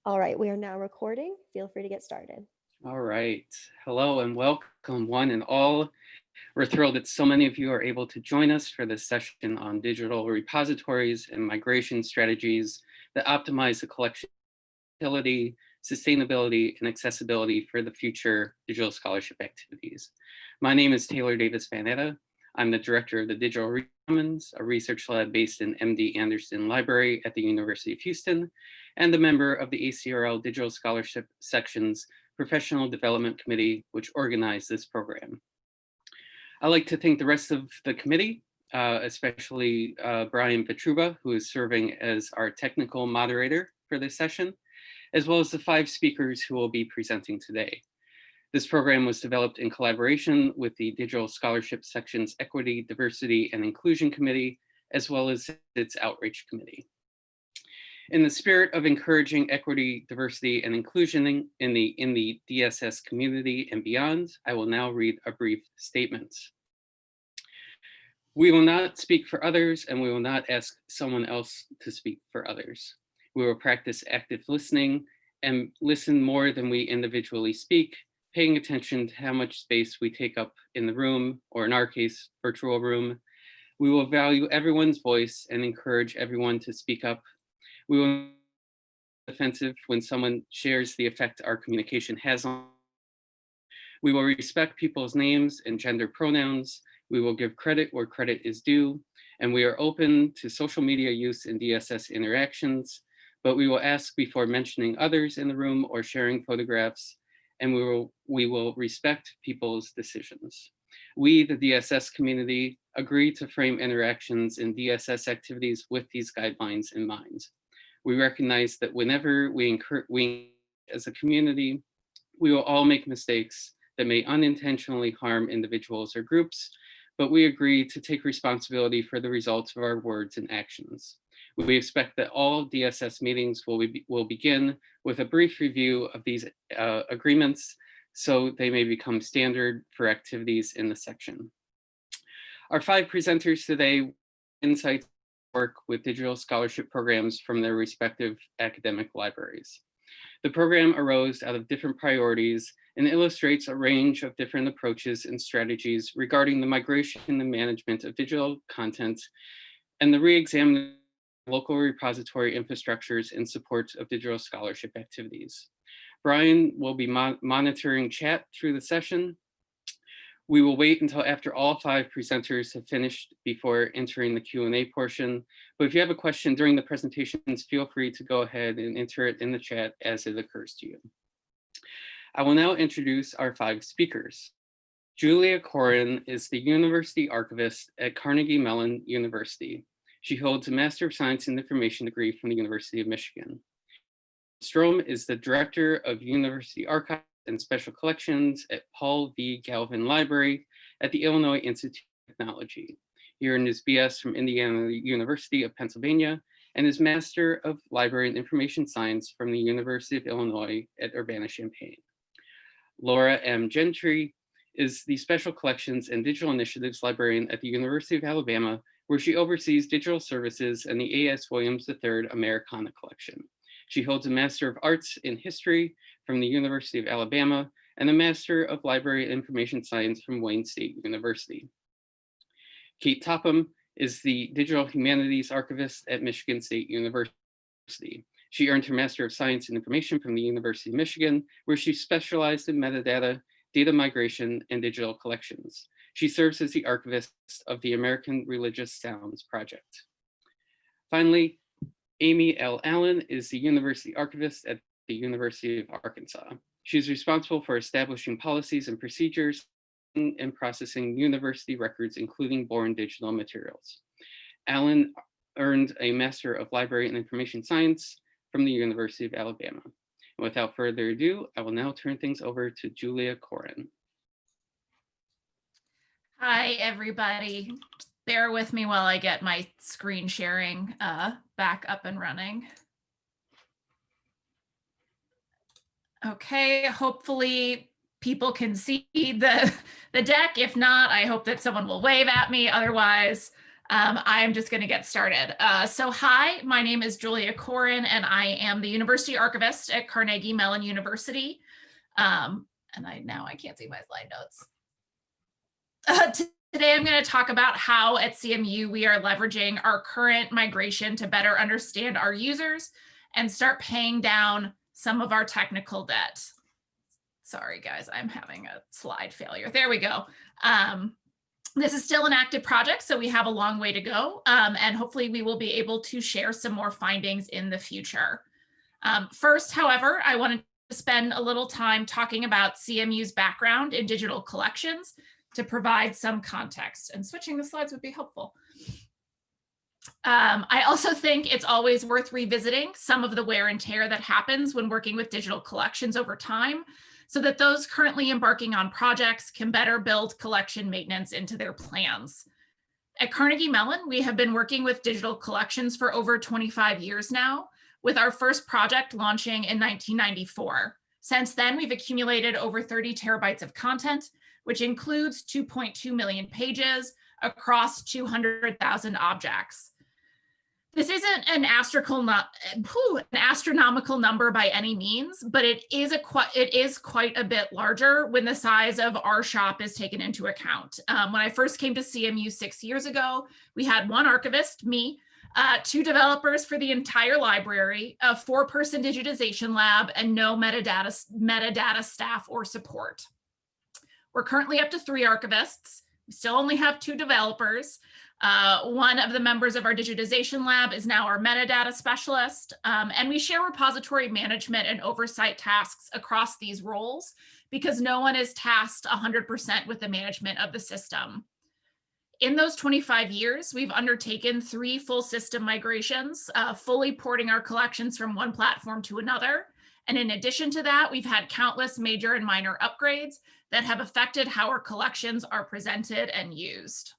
All right, we are now recording. Feel free to get started. All right. Hello and welcome one and all. We're thrilled that so many of you are able to join us for this session on digital repositories and migration strategies that optimize the collection utility, sustainability, and accessibility for the future digital scholarship activities. My name is Taylor Davis Vanetta. I'm the director of the Digital Commons, a research lab based in MD Anderson Library at the University of Houston, and a member of the ACRL Digital Scholarship Section's Professional Development Committee, which organized this program. I'd like to thank the rest of the committee, especially Brian Petruba, who is serving as our technical moderator for this session, as well as the 5 speakers who will be presenting today. This program was developed in collaboration with the Digital Scholarship Section's Equity, Diversity, and Inclusion Committee, as well as its Outreach Committee. In the spirit of encouraging equity, diversity, and inclusion in the DSS community and beyond, I will now read a brief statement. We will not speak for others, and we will not ask someone else to speak for others. We will practice active listening and listen more than we individually speak, paying attention to how much space we take up in the room, or in our case, virtual room. We will value everyone's voice and encourage everyone to speak up. We will be defensive when someone shares the effect our communication has on. We will respect people's names and gender pronouns. We will give credit where credit is due, and we are open to social media use in DSS interactions, but we will ask before mentioning others in the room or sharing photographs, and we will respect people's decisions. We, the DSS community, agree to frame interactions in DSS activities with these guidelines in mind. We recognize that whenever we as a community, we will all make mistakes that may unintentionally harm individuals or groups, but we agree to take responsibility for the results of our words and actions. We expect that all DSS meetings will begin with a brief review of these agreements so they may become standard for activities in the section. Our 5 presenters today insights work with digital scholarship programs from their respective academic libraries. The program arose out of different priorities and illustrates a range of different approaches and strategies regarding the migration and management of digital content and the re-examining local repository infrastructures in support of digital scholarship activities. Brian will be monitoring chat through the session. We will wait until after all 5 presenters have finished before entering the Q&A portion. But if you have a question during the presentations, feel free to go ahead and enter it in the chat as it occurs to you. I will now introduce our 5 speakers. Julia Corrin is the University Archivist at Carnegie Mellon University. She holds a Master of Science in Information degree from the University of Michigan. Strohm is the Director of University Archives and Special Collections at Paul V. Galvin Library at the Illinois Institute of Technology. He earned his BS from Indiana University of Pennsylvania and his Master of Library and Information Science from the University of Illinois at Urbana-Champaign. Laura M. Gentry is the Special Collections and Digital Initiatives Librarian at the University of Alabama, where she oversees digital services and the A.S. Williams III Americana Collection. She holds a Master of Arts in History from the University of Alabama and a Master of Library and Information Science from Wayne State University. Kate Topham is the Digital Humanities Archivist at Michigan State University. She earned her Master of Science in Information from the University of Michigan, where she specialized in metadata, data migration, and digital collections. She serves as the archivist of the American Religious Sounds Project. Finally, Amy L. Allen is the University Archivist at the University of Arkansas. She's responsible for establishing policies and procedures and processing university records, including born digital materials. Allen earned a Master of Library and Information Science from the University of Alabama. And without further ado, I will now turn things over to Julia Corrin. Hi, everybody. Bear with me while I get my screen sharing back up and running. Okay, hopefully people can see the deck. If not, I hope that someone will wave at me. Otherwise, I am just going to get started. So hi, my name is Julia Corrin, and I am the University Archivist at Carnegie Mellon University. And I can't see my slide notes. Today I'm going to talk about how at CMU we are leveraging our current migration to better understand our users and start paying down some of our technical debt. Sorry guys, I'm having a slide failure. There we go. This is still an active project, so we have a long way to go, and hopefully we will be able to share some more findings in the future. First, however, I wanted to spend a little time talking about CMU's background in digital collections to provide some context, and switching the slides would be helpful. I also think it's always worth revisiting some of the wear and tear that happens when working with digital collections over time, so that those currently embarking on projects can better build collection maintenance into their plans. At Carnegie Mellon, we have been working with digital collections for over 25 years now, with our first project launching in 1994. Since then, we've accumulated over 30 terabytes of content, which includes 2.2 million pages across 200,000 objects. This isn't an astronomical number by any means, but it is quite a bit larger when the size of our shop is taken into account. When I first came to CMU 6 years ago, we had one archivist, me, 2 developers for the entire library, a 4-person digitization lab, and no metadata staff or support. We're currently up to 3 archivists. We still only have 2 developers. One of the members of our digitization lab is now our metadata specialist, and we share repository management and oversight tasks across these roles because no one is tasked 100% with the management of the system. In those 25 years, we've undertaken 3 full system migrations, fully porting our collections from one platform to another. And in addition to that, we've had countless major and minor upgrades that have affected how our collections are presented and used.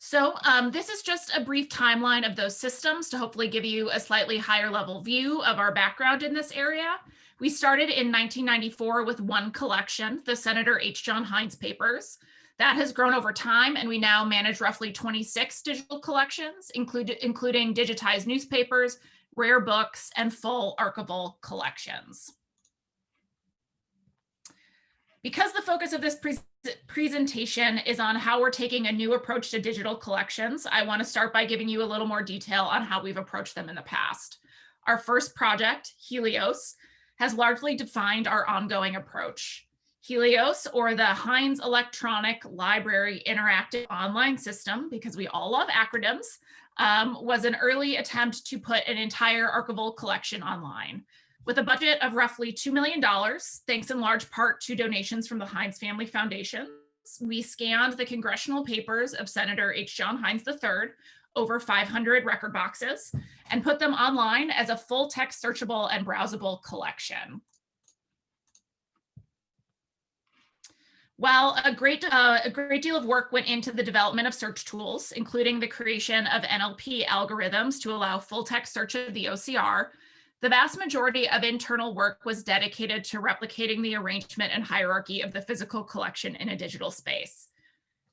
So this is just a brief timeline of those systems to hopefully give you a slightly higher level view of our background in this area. We started in 1994 with 1 collection, the Senator H. John Heinz papers. That has grown over time, and we now manage roughly 26 digital collections, including digitized newspapers, rare books, and full archival collections. Because the focus of this presentation is on how we're taking a new approach to digital collections, I want to start by giving you a little more detail on how we've approached them in the past. Our first project, HELIOS, has largely defined our ongoing approach. HELIOS, or the Heinz Electronic Library Interactive Online System, because we all love acronyms, was an early attempt to put an entire archival collection online. With a budget of roughly $2 million, thanks in large part to donations from the Heinz Family Foundation, we scanned the congressional papers of Senator H. John Heinz III, over 500 record boxes, and put them online as a full text searchable and browsable collection. While a great deal of work went into the development of search tools, including the creation of NLP algorithms to allow full text search of the OCR, the vast majority of internal work was dedicated to replicating the arrangement and hierarchy of the physical collection in a digital space.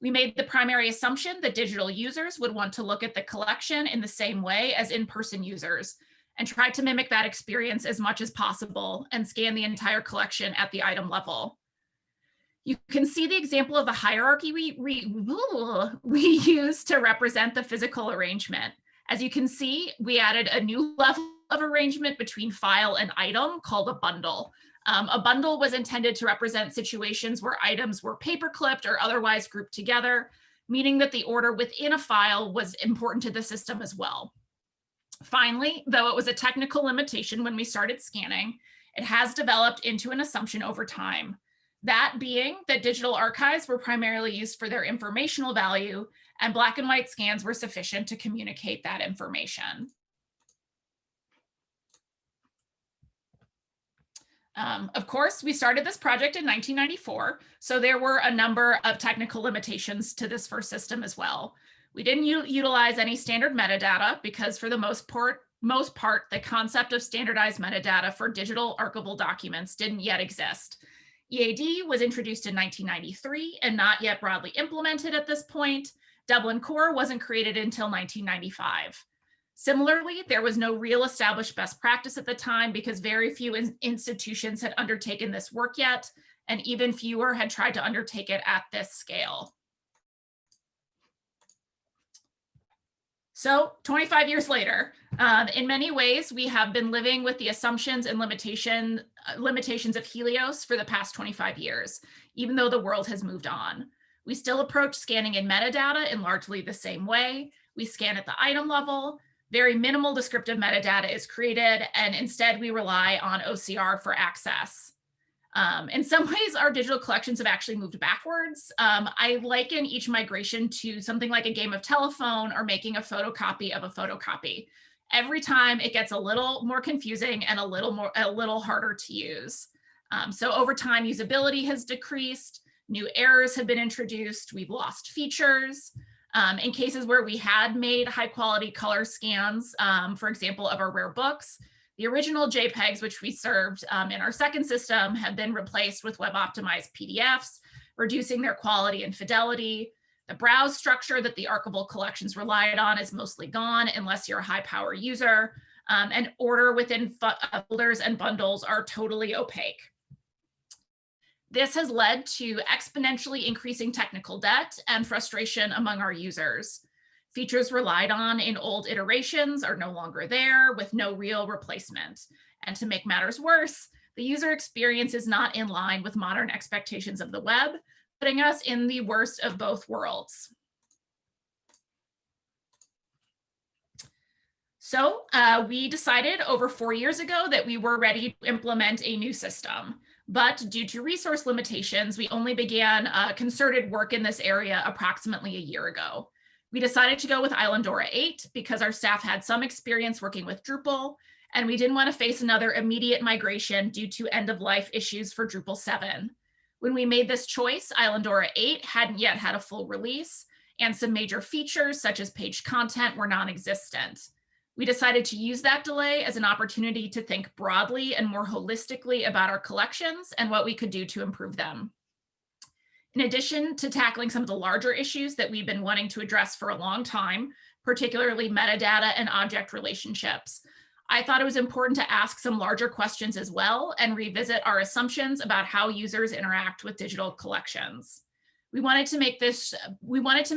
We made the primary assumption that digital users would want to look at the collection in the same way as in-person users, and tried to mimic that experience as much as possible and scan the entire collection at the item level. You can see the example of the hierarchy we use to represent the physical arrangement. As you can see, we added a new level of arrangement between file and item called a bundle. A bundle was intended to represent situations where items were paper clipped or otherwise grouped together, meaning that the order within a file was important to the system as well. Finally, though it was a technical limitation when we started scanning, it has developed into an assumption over time. That being that digital archives were primarily used for their informational value, and black and white scans were sufficient to communicate that information. Of course, we started this project in 1994, so there were a number of technical limitations to this first system as well. We didn't utilize any standard metadata because for the most part, the concept of standardized metadata for digital archival documents didn't yet exist. EAD was introduced in 1993 and not yet broadly implemented at this point. Dublin Core wasn't created until 1995. Similarly, there was no real established best practice at the time because very few institutions had undertaken this work yet, and even fewer had tried to undertake it at this scale. So 25 years later, in many ways, we have been living with the assumptions and limitations of HELIOS for the past 25 years, even though the world has moved on. We still approach scanning in metadata in largely the same way. We scan at the item level, very minimal descriptive metadata is created, and instead we rely on OCR for access. In some ways, our digital collections have actually moved backwards. I liken each migration to something like a game of telephone or making a photocopy of a photocopy. Every time it gets a little more confusing and a little harder to use. So over time, usability has decreased, new errors have been introduced, we've lost features. In cases where we had made high quality color scans, for example, of our rare books, the original JPEGs, which we served in our second system, have been replaced with web-optimized PDFs, reducing their quality and fidelity. The browse structure that the archival collections relied on is mostly gone unless you're a high-power user, and order within folders and bundles are totally opaque. This has led to exponentially increasing technical debt and frustration among our users. Features relied on in old iterations are no longer there with no real replacement. And to make matters worse, the user experience is not in line with modern expectations of the web, putting us in the worst of both worlds. So we decided over 4 years ago that we were ready to implement a new system. But due to resource limitations, we only began concerted work in this area approximately a year ago. We decided to go with Islandora 8 because our staff had some experience working with Drupal, and we didn't want to face another immediate migration due to end-of-life issues for Drupal 7. When we made this choice, Islandora 8 hadn't yet had a full release, and some major features such as page content were non-existent. We decided to use that delay as an opportunity to think broadly and more holistically about our collections and what we could do to improve them. In addition to tackling some of the larger issues that we've been wanting to address for a long time, particularly metadata and object relationships, I thought it was important to ask some larger questions as well and revisit our assumptions about how users interact with digital collections. We wanted to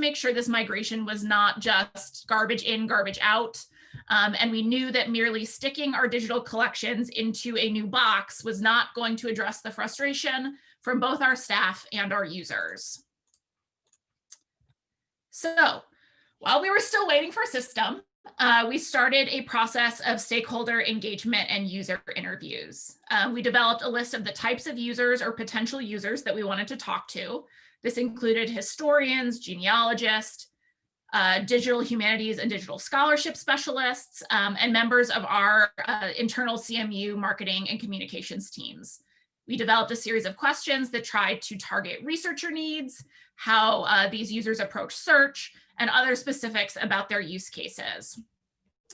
make sure this migration was not just garbage in, garbage out. And we knew that merely sticking our digital collections into a new box was not going to address the frustration from both our staff and our users. So while we were still waiting for a system, we started a process of stakeholder engagement and user interviews. We developed a list of the types of users or potential users that we wanted to talk to. This included historians, genealogists, digital humanities and digital scholarship specialists, and members of our internal CMU marketing and communications teams. We developed a series of questions that tried to target researcher needs, how these users approach search, and other specifics about their use cases.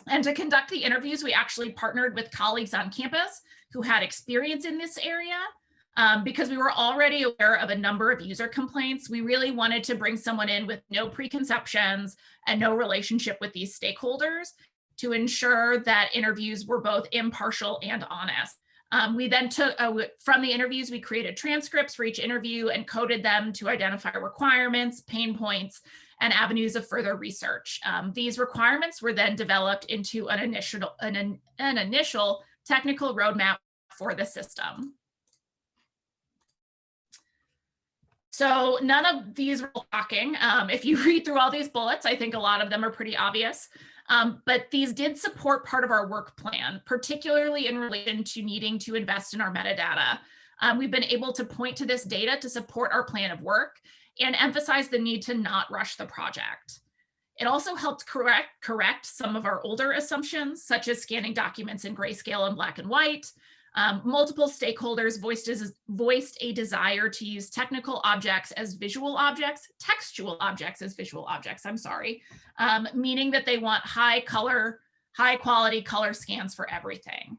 And to conduct the interviews, we actually partnered with colleagues on campus who had experience in this area. Because we were already aware of a number of user complaints, we really wanted to bring someone in with no preconceptions and no relationship with these stakeholders to ensure that interviews were both impartial and honest. We then took, from the interviews, we created transcripts for each interview and coded them to identify requirements, pain points, and avenues of further research. These requirements were then developed into an initial technical roadmap for the system. So none of these were shocking. If you read through all these bullets, I think a lot of them are pretty obvious. But these did support part of our work plan, particularly in relation to needing to invest in our metadata. We've been able to point to this data to support our plan of work and emphasize the need to not rush the project. It also helped correct some of our older assumptions, such as scanning documents in grayscale and black and white. Multiple stakeholders voiced a desire to use technical objects as visual objects, textual objects as visual objects, I'm sorry, meaning that they want high quality color scans for everything.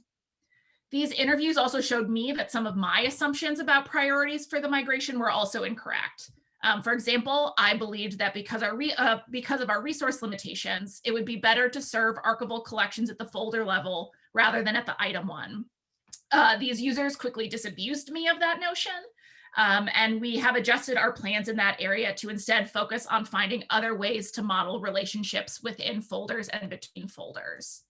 These interviews also showed me that some of my assumptions about priorities for the migration were also incorrect. For example, I believed that because of our resource limitations, it would be better to serve archival collections at the folder level rather than at the item one. These users quickly disabused me of that notion, and we have adjusted our plans in that area to instead focus on finding other ways to model relationships within folders and between folders.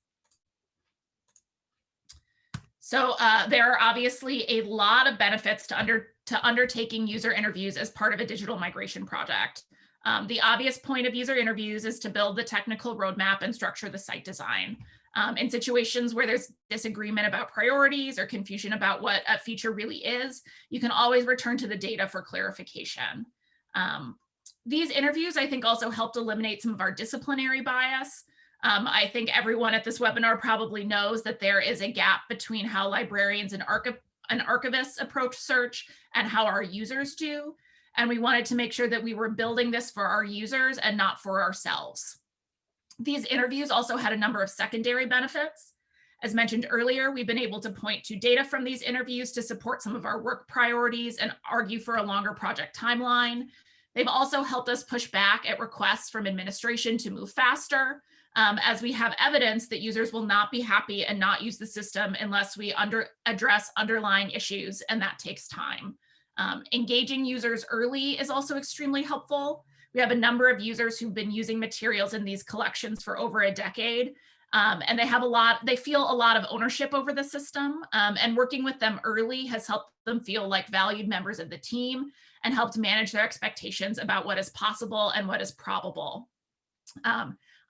So there are obviously a lot of benefits to undertaking user interviews as part of a digital migration project. The obvious point of user interviews is to build the technical roadmap and structure the site design. In situations where there's disagreement about priorities or confusion about what a feature really is, you can always return to the data for clarification. These interviews, I think, also helped eliminate some of our disciplinary bias. I think everyone at this webinar probably knows that there is a gap between how librarians and archivists approach search and how our users do. And we wanted to make sure that we were building this for our users and not for ourselves. These interviews also had a number of secondary benefits. As mentioned earlier, we've been able to point to data from these interviews to support some of our work priorities and argue for a longer project timeline. They've also helped us push back at requests from administration to move faster, as we have evidence that users will not be happy and not use the system unless we address underlying issues, and that takes time. Engaging users early is also extremely helpful. We have a number of users who've been using materials in these collections for over a decade, and they feel a lot of ownership over the system, and working with them early has helped them feel like valued members of the team and helped manage their expectations about what is possible and what is probable.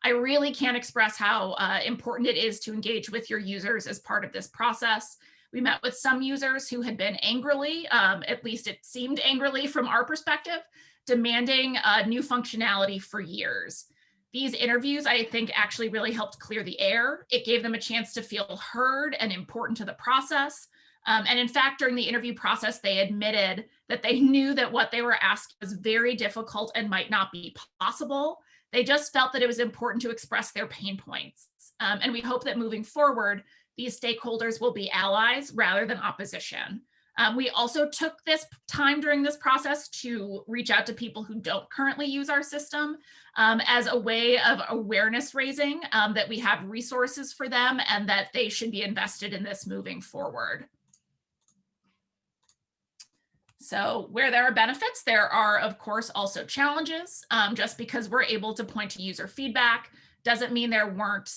I really can't express how important it is to engage with your users as part of this process. We met with some users who had been angrily, at least it seemed angrily from our perspective, demanding new functionality for years. These interviews, I think, actually really helped clear the air. It gave them a chance to feel heard and important to the process. And in fact, during the interview process, they admitted that they knew that what they were asked was very difficult and might not be possible. They just felt that it was important to express their pain points. And we hope that moving forward, these stakeholders will be allies rather than opposition. We also took this time during this process to reach out to people who don't currently use our system as a way of awareness raising, that we have resources for them and that they should be invested in this moving forward. So where there are benefits, there are, of course, also challenges. Just because we're able to point to user feedback doesn't mean there weren't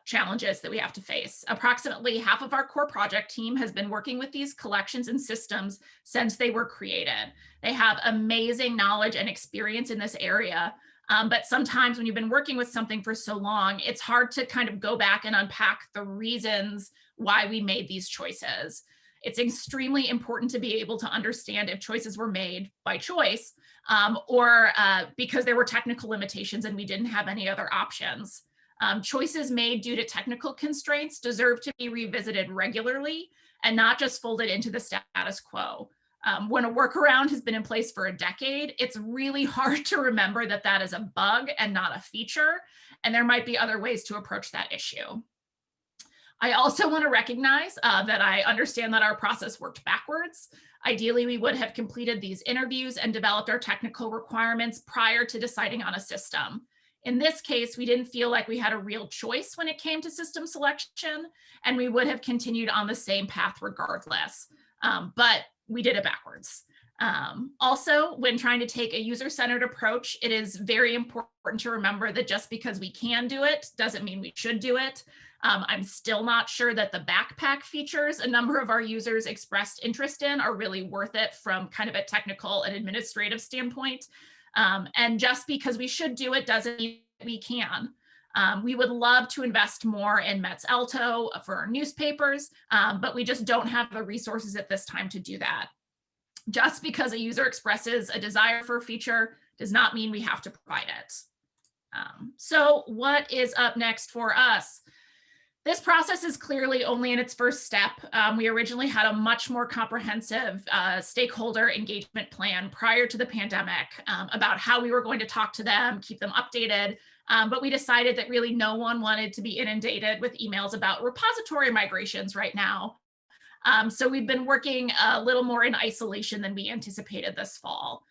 challenges that we have to face. Approximately half of our core project team has been working with these collections and systems since they were created. They have amazing knowledge and experience in this area, but sometimes when you've been working with something for so long, it's hard to kind of go back and unpack the reasons why we made these choices. It's extremely important to be able to understand if choices were made by choice or because there were technical limitations and we didn't have any other options. Choices made due to technical constraints deserve to be revisited regularly and not just folded into the status quo. When a workaround has been in place for a decade, it's really hard to remember that that is a bug and not a feature, and there might be other ways to approach that issue. I also want to recognize that I understand that our process worked backwards. Ideally, we would have completed these interviews and developed our technical requirements prior to deciding on a system. In this case, we didn't feel like we had a real choice when it came to system selection, and we would have continued on the same path regardless, but we did it backwards. Also, when trying to take a user-centered approach, it is very important to remember that just because we can do it doesn't mean we should do it. I'm still not sure that the backpack features a number of our users expressed interest in are really worth it from kind of a technical and administrative standpoint. And just because we should do it doesn't mean we can. We would love to invest more in Metz Alto for our newspapers, but we just don't have the resources at this time to do that. Just because a user expresses a desire for a feature does not mean we have to provide it. So what is up next for us? This process is clearly only in its first step. We originally had a much more comprehensive stakeholder engagement plan prior to the pandemic about how we were going to talk to them, keep them updated, but we decided that really no one wanted to be inundated with emails about repository migrations right now. So we've been working a little more in isolation than we anticipated this fall.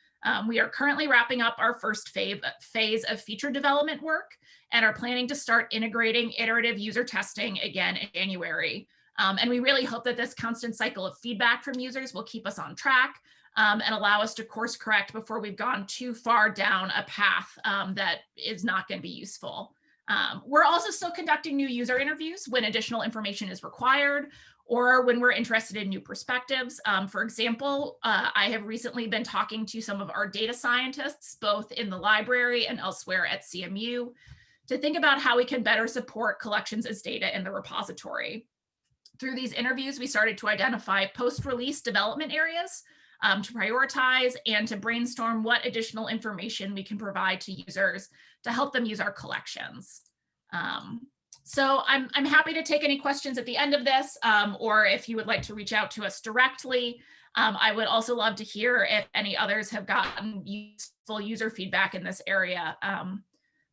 We are currently wrapping up our first phase of feature development work and are planning to start integrating iterative user testing again in January. And we really hope that this constant cycle of feedback from users will keep us on track and allow us to course correct before we've gone too far down a path that is not going to be useful. We're also still conducting new user interviews when additional information is required or when we're interested in new perspectives. For example, I have recently been talking to some of our data scientists, both in the library and elsewhere at CMU, to think about how we can better support collections as data in the repository. Through these interviews, we started to identify post-release development areas to prioritize and to brainstorm what additional information we can provide to users to help them use our collections. So I'm happy to take any questions at the end of this, or if you would like to reach out to us directly. I would also love to hear if any others have gotten useful user feedback in this area.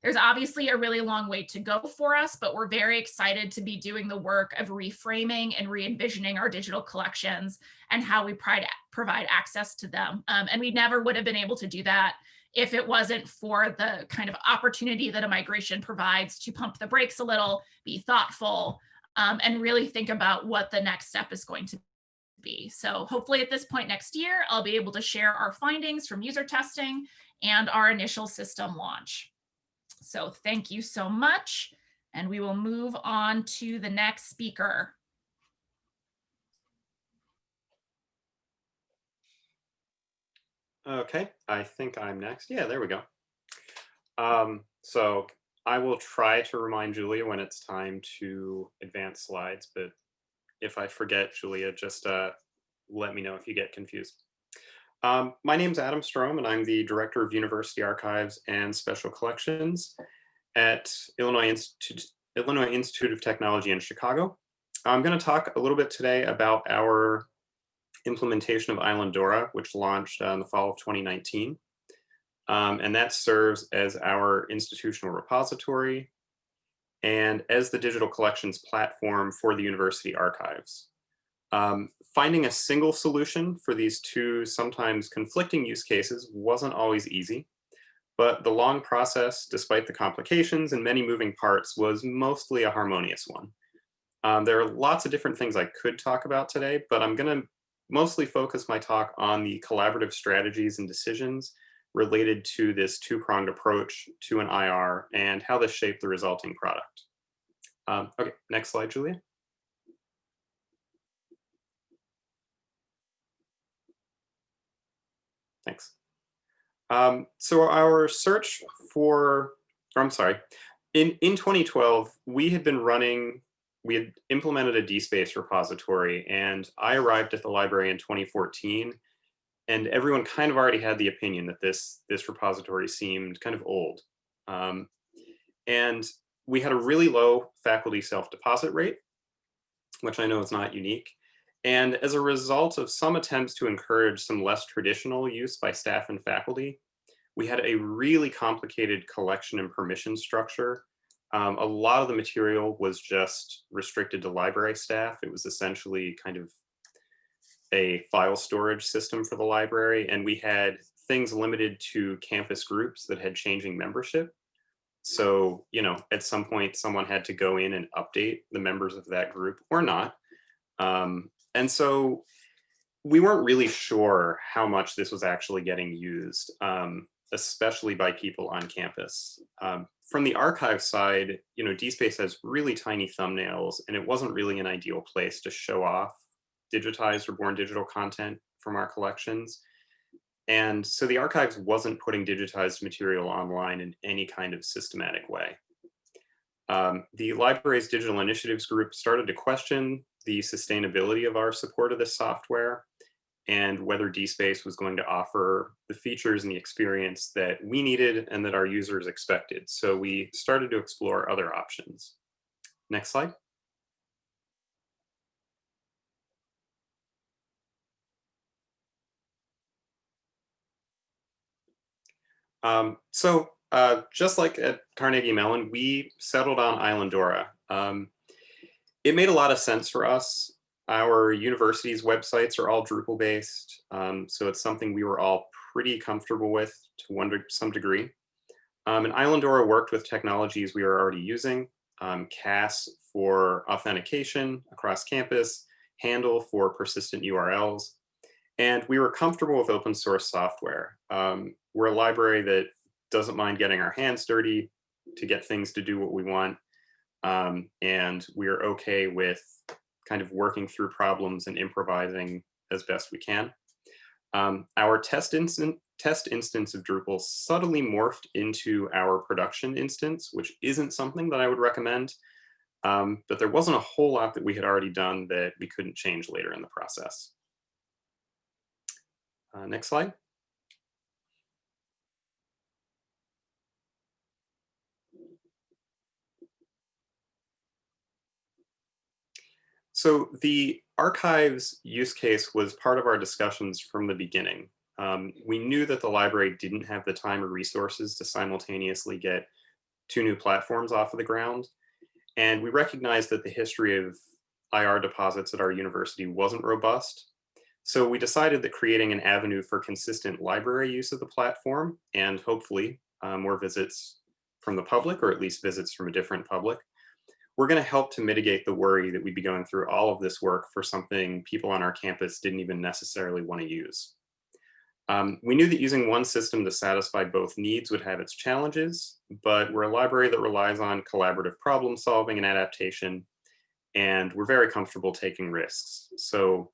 There's obviously a really long way to go for us, but we're very excited to be doing the work of reframing and re-envisioning our digital collections and how we provide access to them. And we never would have been able to do that if it wasn't for the kind of opportunity that a migration provides to pump the brakes a little, be thoughtful, and really think about what the next step is going to be. So hopefully at this point next year, I'll be able to share our findings from user testing and our initial system launch. So thank you so much. And we will move on to the next speaker. Okay, I think I'm next. Yeah, there we go. So I will try to remind Julia when it's time to advance slides, but if I forget, Julia, just let me know if you get confused. My name is Adam Strohm, and I'm the Director of University Archives and Special Collections at Illinois Institute of Technology in Chicago. I'm going to talk a little bit today about our implementation of Islandora, which launched in the fall of 2019. And that serves as our institutional repository and as the digital collections platform for the university archives. Finding a single solution for these two sometimes conflicting use cases wasn't always easy, but the long process, despite the complications and many moving parts, was mostly a harmonious one. There are lots of different things I could talk about today, but I'm going to mostly focus my talk on the collaborative strategies and decisions related to this two-pronged approach to an IR and how this shaped the resulting product. Okay, next slide, Julia. Thanks. So our search for, in 2012, we had implemented a DSpace repository, and I arrived at the library in 2014, and everyone kind of already had the opinion that this repository seemed kind of old. And we had a really low faculty self-deposit rate, which I know is not unique. And as a result of some attempts to encourage some less traditional use by staff and faculty, we had a really complicated collection and permission structure. A lot of the material was just restricted to library staff. It was essentially kind of a file storage system for the library, and we had things limited to campus groups that had changing membership. So, you know, at some point, someone had to go in and update the members of that group or not. And so we weren't really sure how much this was actually getting used, especially by people on campus. From the archive side, you know, DSpace has really tiny thumbnails, and it wasn't really an ideal place to show off digitized or born digital content from our collections. And so the archives wasn't putting digitized material online in any kind of systematic way. The library's digital initiatives group started to question the sustainability of our support of this software and whether DSpace was going to offer the features and the experience that we needed and that our users expected. So we started to explore other options. Next slide. Just like at Carnegie Mellon, we settled on Islandora. It made a lot of sense for us. Our university's websites are all Drupal based, so it's something we were all pretty comfortable with to some degree. And Islandora worked with technologies we were already using, CAS for authentication across campus, Handle for persistent URLs, and we were comfortable with open source software. We're a library that doesn't mind getting our hands dirty to get things to do what we want, and we're okay with kind of working through problems and improvising as best we can. Our test instance of Drupal subtly morphed into our production instance, which isn't something that I would recommend, but there wasn't a whole lot that we had already done that we couldn't change later in the process. Next slide. So the archives use case was part of our discussions from the beginning. We knew that the library didn't have the time or resources to simultaneously get 2 new platforms off of the ground. And we recognized that the history of IR deposits at our university wasn't robust. So we decided that creating an avenue for consistent library use of the platform, and hopefully more visits from the public, or at least visits from a different public, we're going to help to mitigate the worry that we'd be going through all of this work for something people on our campus didn't even necessarily want to use. We knew that using one system to satisfy both needs would have its challenges, but we're a library that relies on collaborative problem solving and adaptation, and we're very comfortable taking risks. So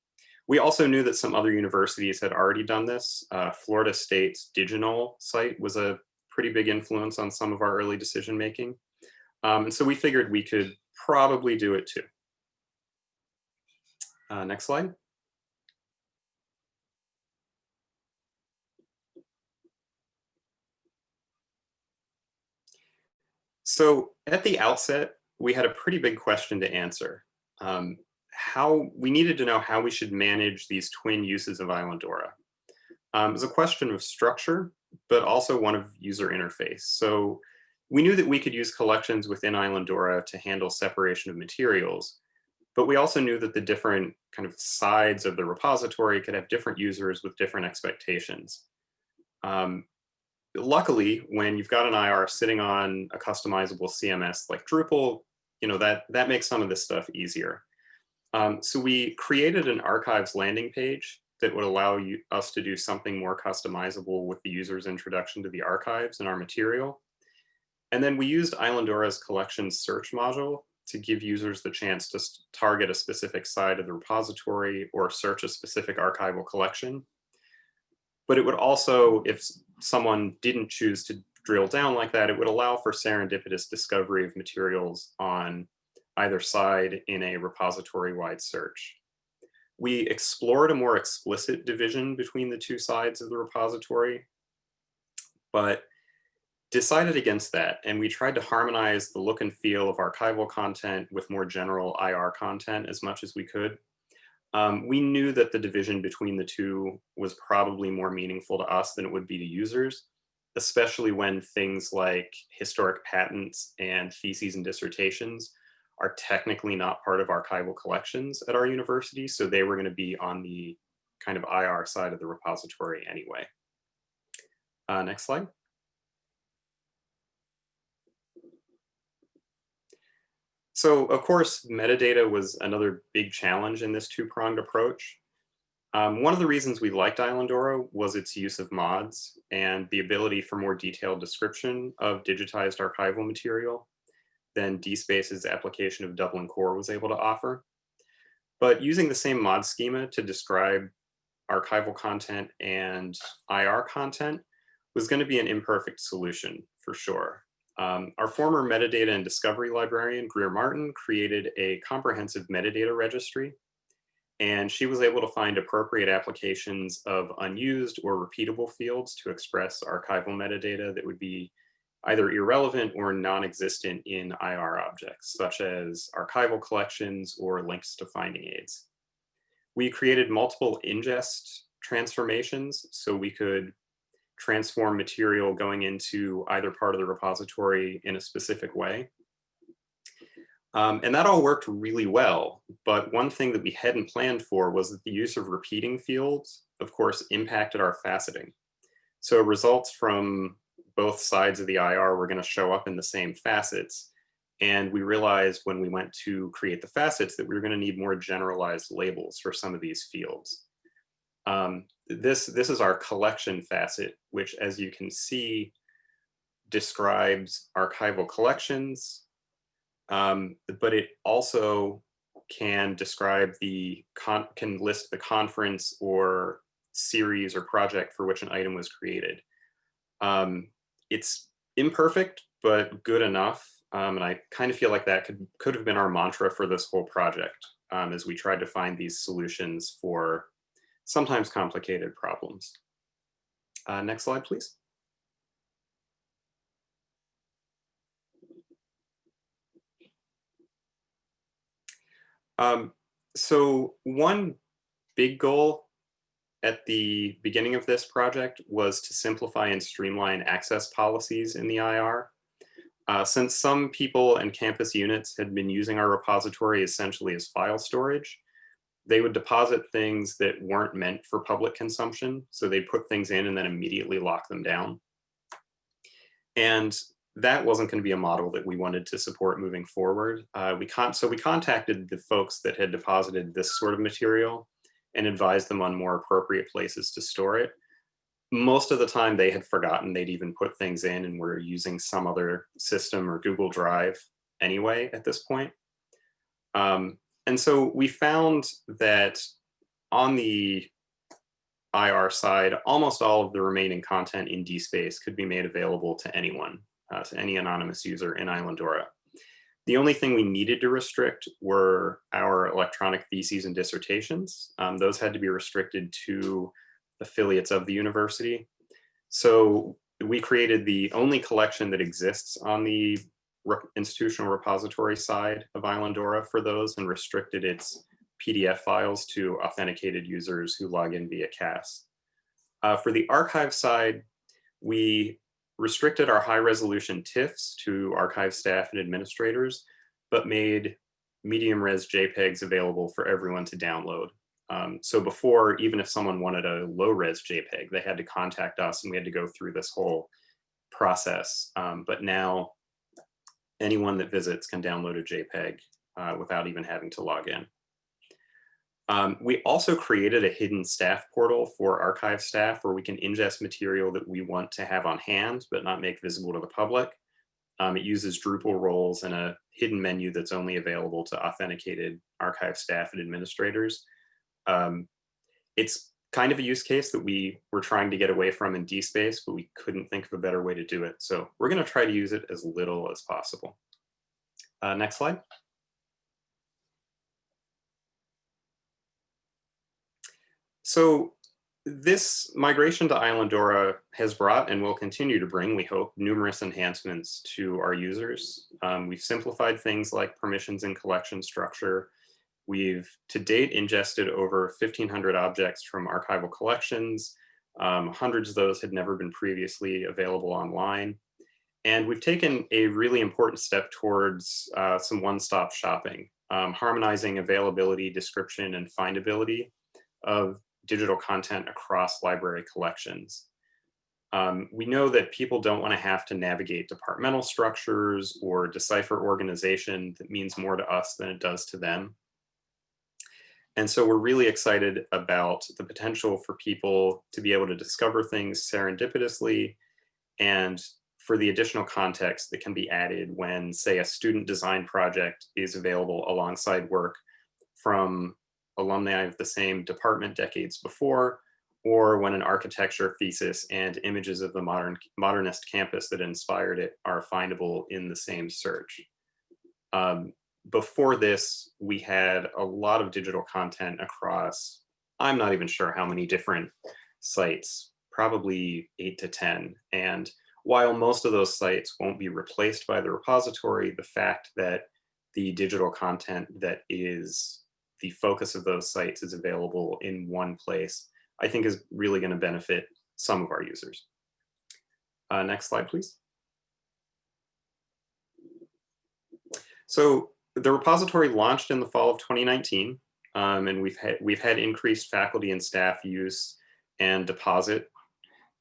we also knew that some other universities had already done this. Florida State's Digital site was a pretty big influence on some of our early decision making. And so we figured we could probably do it too. Next slide. So at the outset, we had a pretty big question to answer. We needed to know how we should manage these twin uses of Islandora. It was a question of structure, but also one of user interface. So we knew that we could use collections within Islandora to handle separation of materials, but we also knew that the different kind of sides of the repository could have different users with different expectations. Luckily, when you've got an IR sitting on a customizable CMS like Drupal, that makes some of this stuff easier. So we created an archives landing page that would allow us to do something more customizable with the user's introduction to the archives and our material. And then we used Islandora's collections search module to give users the chance to target a specific side of the repository or search a specific archival collection. But it would also, if someone didn't choose to drill down like that, it would allow for serendipitous discovery of materials on either side in a repository-wide search. We explored a more explicit division between the 2 sides of the repository, but decided against that, and we tried to harmonize the look and feel of archival content with more general IR content as much as we could. We knew that the division between the 2 was probably more meaningful to us than it would be to users, especially when things like historic patents and theses and dissertations are technically not part of archival collections at our university, so they were going to be on the kind of IR side of the repository anyway. Next slide. So of course, metadata was another big challenge in this 2-pronged approach. One of the reasons we liked Islandora was its use of mods and the ability for more detailed description of digitized archival material than DSpace's application of Dublin Core was able to offer. But using the same mod schema to describe archival content and IR content was going to be an imperfect solution for sure. Our former metadata and discovery librarian, Greer Martin, created a comprehensive metadata registry, and she was able to find appropriate applications of unused or repeatable fields to express archival metadata that would be either irrelevant or non-existent in IR objects, such as archival collections or links to finding aids. We created multiple ingest transformations so we could transform material going into either part of the repository in a specific way. And that all worked really well. But one thing that we hadn't planned for was that the use of repeating fields, of course, impacted our faceting. So results from both sides of the IR were going to show up in the same facets. And we realized when we went to create the facets that we were going to need more generalized labels for some of these fields. This is our collection facet, which, as you can see, describes archival collections, but it also can describe can list the conference or series or project for which an item was created. It's imperfect, but good enough. And I kind of feel like that could have been our mantra for this whole project, as we tried to find these solutions for sometimes complicated problems. Next slide, please. So one big goal at the beginning of this project was to simplify and streamline access policies in the IR. Since some people and campus units had been using our repository essentially as file storage, they would deposit things that weren't meant for public consumption. So they put things in and then immediately lock them down. And that wasn't going to be a model that we wanted to support moving forward. So we contacted the folks that had deposited this sort of material and advised them on more appropriate places to store it. Most of the time they had forgotten they'd even put things in and were using some other system or Google Drive anyway at this point. And so we found that on the IR side, almost all of the remaining content in DSpace could be made available to anyone, to any anonymous user in Islandora. The only thing we needed to restrict were our electronic theses and dissertations. Those had to be restricted to affiliates of the university. So we created the only collection that exists on the institutional repository side of Islandora for those and restricted its PDF files to authenticated users who log in via CAS. For the archive side, we restricted our high-resolution TIFFs to archive staff and administrators, but made medium-res JPEGs available for everyone to download. So before, even if someone wanted a low-res JPEG, they had to contact us and we had to go through this whole process. But now, anyone that visits can download a JPEG without even having to log in. We also created a hidden staff portal for archive staff where we can ingest material that we want to have on hand, but not make visible to the public. It uses Drupal roles and a hidden menu that's only available to authenticated archive staff and administrators. It's kind of a use case that we were trying to get away from in DSpace, but we couldn't think of a better way to do it. So we're going to try to use it as little as possible. Next slide. So this migration to Islandora has brought and will continue to bring, we hope, numerous enhancements to our users. We've simplified things like permissions and collection structure. We've to date ingested over 1,500 objects from archival collections. Hundreds of those had never been previously available online. And we've taken a really important step towards some one-stop shopping, harmonizing availability, description, and findability of digital content across library collections. We know that people don't want to have to navigate departmental structures or decipher organization that means more to us than it does to them. And so we're really excited about the potential for people to be able to discover things serendipitously and for the additional context that can be added when, say, a student design project is available alongside work from alumni of the same department decades before, or when an architecture thesis and images of the modernist campus that inspired it are findable in the same search. Before this, we had a lot of digital content across, I'm not even sure how many different sites, probably 8 to 10. And while most of those sites won't be replaced by the repository, the fact that the digital content that is the focus of those sites is available in one place, I think is really going to benefit some of our users. Next slide, please. So The repository launched in the fall of 2019, and we've had increased faculty and staff use and deposit.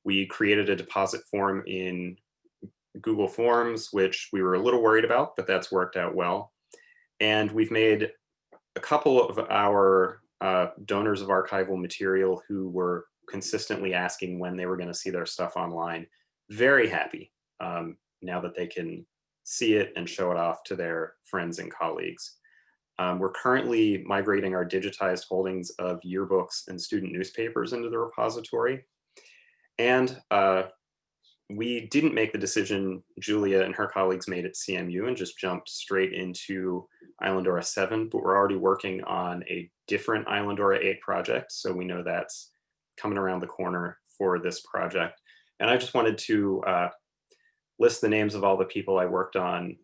We created a deposit form in Google Forms, which we were a little worried about, but that's worked out well. And we've made a couple of our donors of archival material who were consistently asking when they were going to see their stuff online very happy now that they can see it and show it off to their friends and colleagues. We're currently migrating our digitized holdings of yearbooks and student newspapers into the repository. And we didn't make the decision Julia and her colleagues made at CMU and just jumped straight into Islandora 7, but we're already working on a different Islandora 8 project. So we know that's coming around the corner for this project. And I just wanted to list the names of all the people I worked on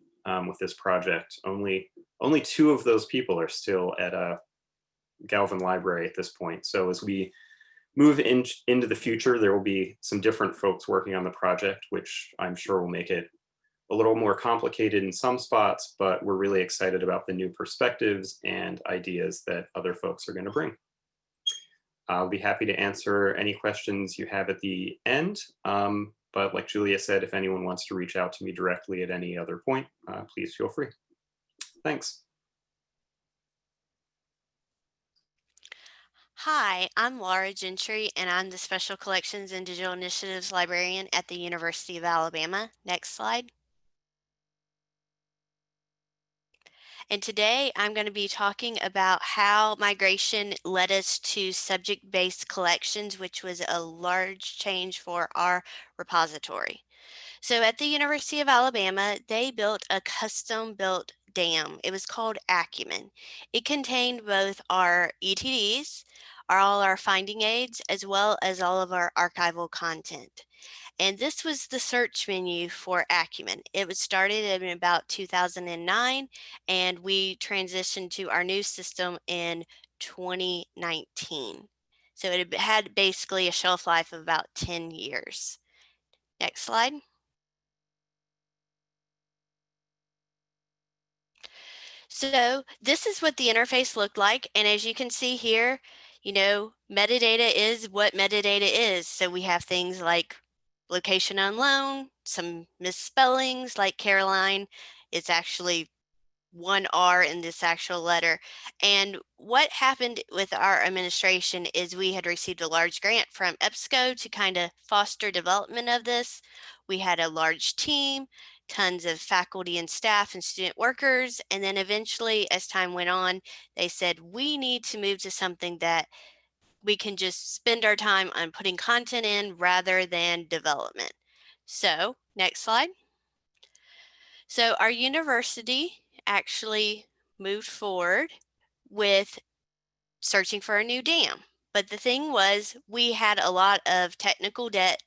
with this project. Only 2 of those people are still at Galvin Library at this point. So as we move into the future, there will be some different folks working on the project, which I'm sure will make it a little more complicated in some spots, but we're really excited about the new perspectives and ideas that other folks are going to bring. I'll be happy to answer any questions you have at the end. But like Julia said, if anyone wants to reach out to me directly at any other point, please feel free. Thanks. Hi, I'm Laura Gentry, and I'm the Special Collections and Digital Initiatives Librarian at the University of Alabama. Next slide. And today I'm going to be talking about how migration led us to subject-based collections, which was a large change for our repository. So at the University of Alabama, they built a custom-built dam. It was called Acumen. It contained both our ETDs, all our finding aids, as well as all of our archival content. And this was the search menu for Acumen. It was started in about 2009, and we transitioned to our new system in 2019. So it had basically a shelf life of about 10 years. Next slide. So this is what the interface looked like. And as you can see here, you know, metadata is what metadata is. So we have things like location unknown, some misspellings like Caroline. It's actually one R in this actual letter. And what happened with our administration is we had received a large grant from EBSCO to kind of foster development of this. We had a large team, tons of faculty and staff and student workers. And then eventually, as time went on, they said, we need to move to something that we can just spend our time on putting content in rather than development. So next slide. So our university actually moved forward with searching for a new dam. But the thing was, we had a lot of technical debt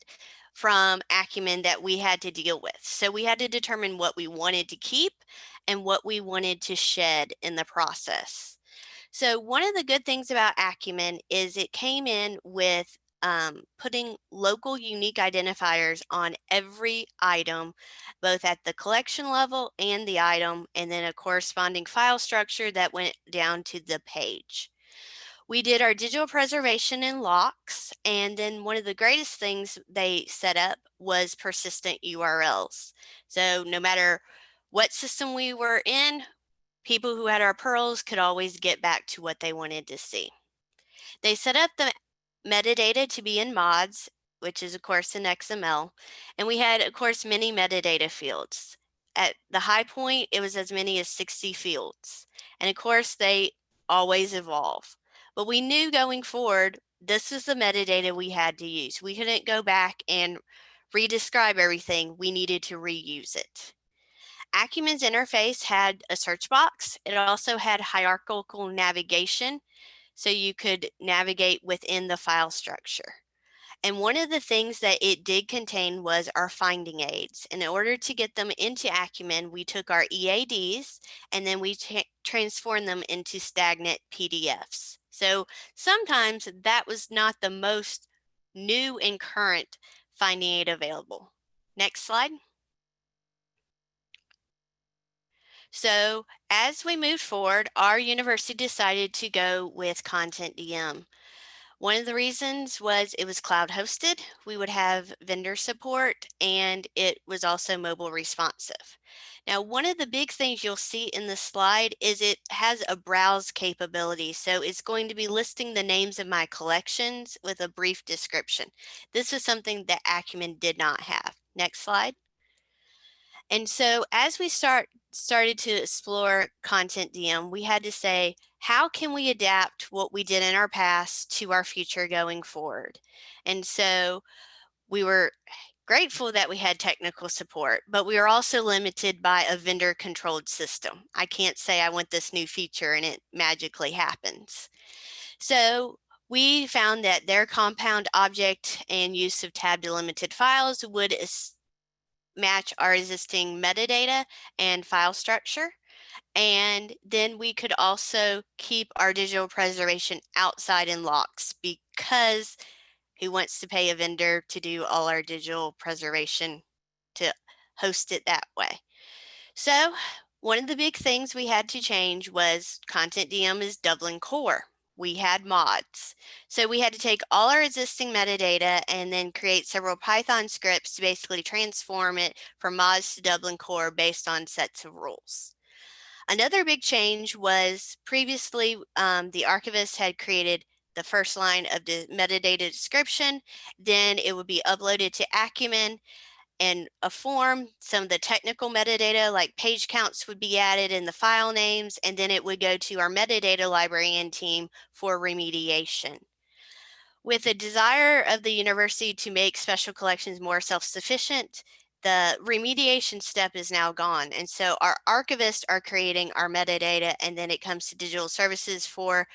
from Acumen that we had to deal with. So we had to determine what we wanted to keep and what we wanted to shed in the process. So one of the good things about Acumen is it came in with putting local unique identifiers on every item, both at the collection level and the item, and then a corresponding file structure that went down to the page. We did our digital preservation in locks, and then one of the greatest things they set up was persistent URLs. So no matter what system we were in, people who had our pearls could always get back to what they wanted to see. They set up the metadata to be in mods, which is of course in XML, and we had of course many metadata fields. At the high point, it was as many as 60 fields, and of course they always evolve. But we knew going forward, this is the metadata we had to use. We couldn't go back and re-describe everything. We needed to reuse it. Acumen's interface had a search box. It also had hierarchical navigation, so you could navigate within the file structure. And one of the things that it did contain was our finding aids. And in order to get them into Acumen, we took our EADs and then we transformed them into stagnant PDFs. So sometimes that was not the most new and current finding aid available. Next slide. So as we moved forward, our university decided to go with Content DM. One of the reasons was it was cloud hosted, we would have vendor support, and it was also mobile responsive. Now, one of the big things you'll see in the slide is it has a browse capability. So it's going to be listing the names of my collections with a brief description. This is something that Acumen did not have. Next slide. And so as we started to explore Content DM, we had to say, how can we adapt what we did in our past to our future going forward? And so we were grateful that we had technical support, but we are also limited by a vendor controlled system. I can't say I want this new feature and it magically happens. So we found that their compound object and use of tab delimited files would match our existing metadata and file structure. And then we could also keep our digital preservation outside in locks, because who wants to pay a vendor to do all our digital preservation to host it that way? So one of the big things we had to change was Content DM is Dublin core. We had mods. So we had to take all our existing metadata and then create several Python scripts to basically transform it from mods to Dublin core based on sets of rules. Another big change was previously the archivist had created the first line of the metadata description, then it would be uploaded to Acumen and a form. Some of the technical metadata like page counts would be added in the file names, and then it would go to our metadata librarian team for remediation. With a desire of the university to make special collections more self-sufficient, the remediation step is now gone. And so our archivists are creating our metadata, and then it comes to digital services for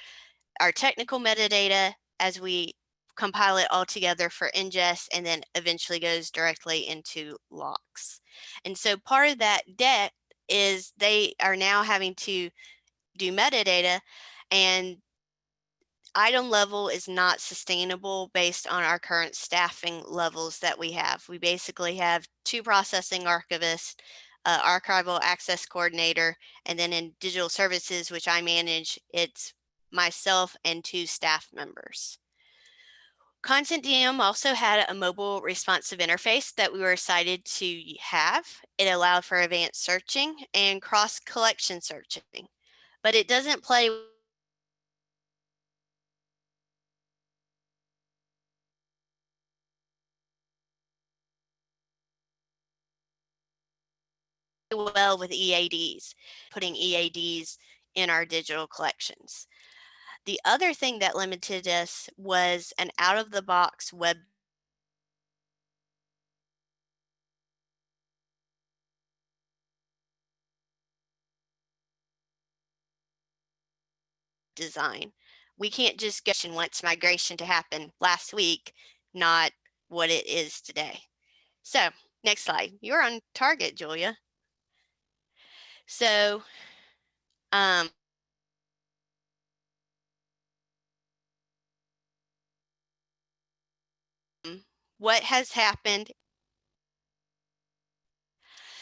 our technical metadata as we compile it all together for ingest, and then eventually goes directly into locks. And so part of that debt is they are now having to do metadata, and item level is not sustainable based on our current staffing levels that we have. We basically have 2 processing archivists, archival access coordinator, and then in digital services, which I manage, it's myself and 2 staff members. Content DM also had a mobile responsive interface that we were excited to have. It allowed for advanced searching and cross collection searching, but it doesn't play well with EADs, putting EADs in our digital collections. The other thing that limited us was an out-of-the-box web design. We can't just go and want migration to happen last week, not what it is today. So next slide. You're on target, Julia. So what has happened?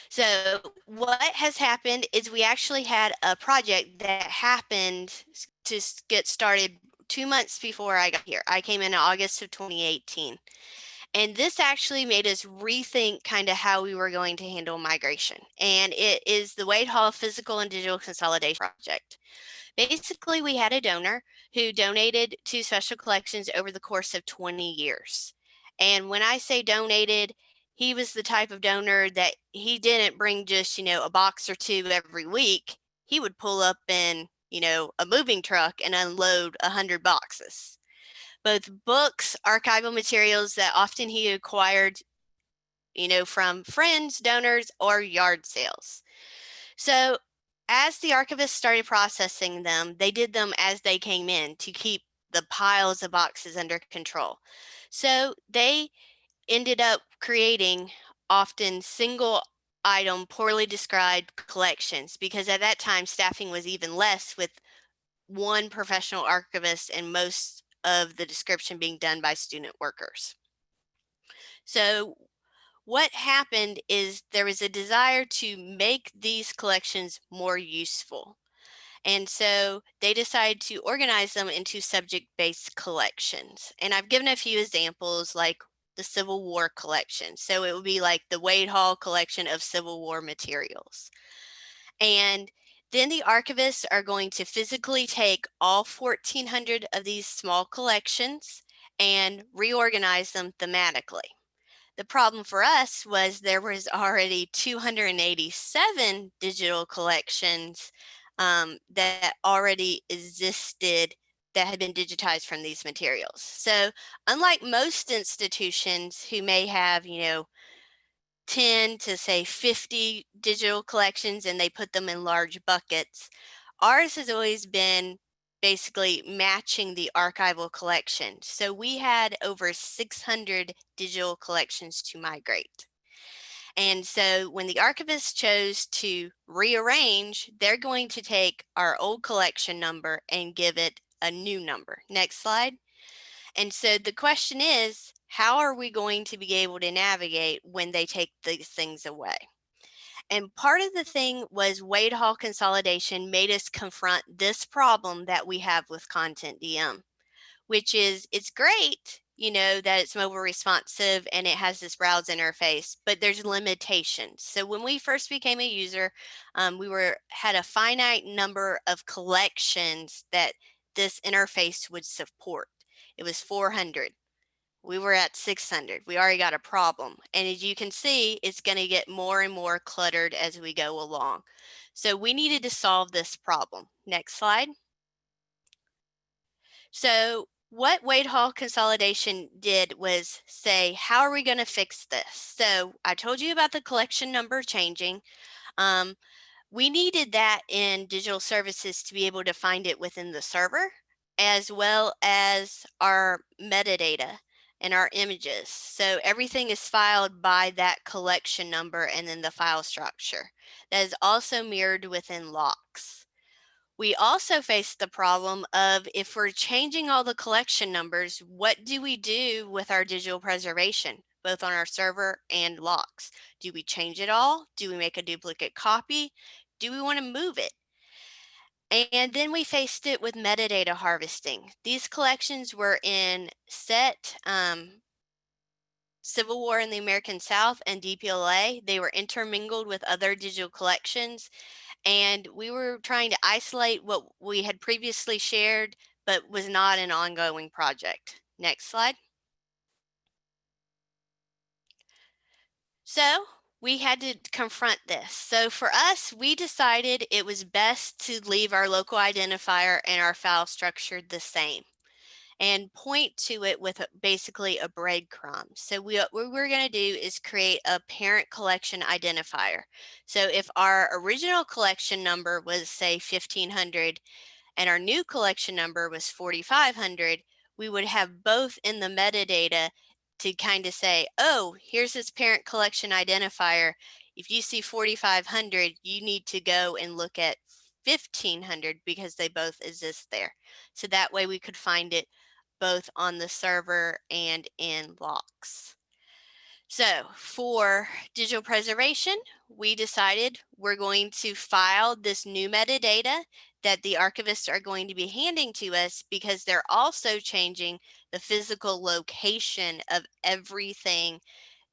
So what has happened is we actually had a project that happened to get started 2 months before I got here. I came in August of 2018. And this actually made us rethink kind of how we were going to handle migration. And it is the Wade Hall Physical and Digital Consolidation Project. Basically, we had a donor who donated to special collections over the course of 20 years. And when I say donated, he was the type of donor that he didn't bring just, a box or 2 every week. He would pull up in, a moving truck and unload 100 boxes. Both books, archival materials that often he acquired, from friends, donors, or yard sales. So as the archivists started processing them, they did them as they came in to keep the piles of boxes under control. So they ended up creating often single item, poorly described collections, because at that time staffing was even less, with 1 professional archivist and most of the description being done by student workers. So what happened is there was a desire to make these collections more useful. And so they decided to organize them into subject-based collections. And I've given a few examples like the Civil War collection. So it would be like the Wade Hall collection of Civil War materials. And then the archivists are going to physically take all 1,400 of these small collections and reorganize them thematically. The problem for us was there was already 287 digital collections that already existed that had been digitized from these materials. So unlike most institutions who may have, 10 to say 50 digital collections and they put them in large buckets, ours has always been basically matching the archival collection. So we had over 600 digital collections to migrate. And so when the archivist chose to rearrange, they're going to take our old collection number and give it a new number. Next slide. And so the question is, how are we going to be able to navigate when they take these things away? And part of the thing was Wade Hall consolidation made us confront this problem that we have with Content DM, which is it's great, that it's mobile responsive and it has this browse interface, but there's limitations. So when we first became a user, we had a finite number of collections that this interface would support. It was 400. We were at 600. We already got a problem. And as you can see, it's going to get more and more cluttered as we go along. So we needed to solve this problem. Next slide. So what Wade Hall consolidation did was say, how are we going to fix this? So I told you about the collection number changing. We needed that in digital services to be able to find it within the server, as well as our metadata and our images. So everything is filed by that collection number and then the file structure. That is also mirrored within locks. We also face the problem of if we're changing all the collection numbers, what do we do with our digital preservation, both on our server and locks? Do we change it all? Do we make a duplicate copy? Do we want to move it? And then we faced it with metadata harvesting. These collections were in SET, Civil War in the American South, and DPLA. They were intermingled with other digital collections. And we were trying to isolate what we had previously shared, but was not an ongoing project. Next slide. So we had to confront this. So for us, we decided it was best to leave our local identifier and our file structure the same and point to it with basically a breadcrumb. So what we're going to do is create a parent collection identifier. So if our original collection number was say 1,500 and our new collection number was 4,500, we would have both in the metadata to kind of say, oh, here's this parent collection identifier. If you see 4,500, you need to go and look at 1,500 because they both exist there. So that way we could find it both on the server and in locks. So for digital preservation, we decided we're going to file this new metadata that the archivists are going to be handing to us because they're also changing the physical location of everything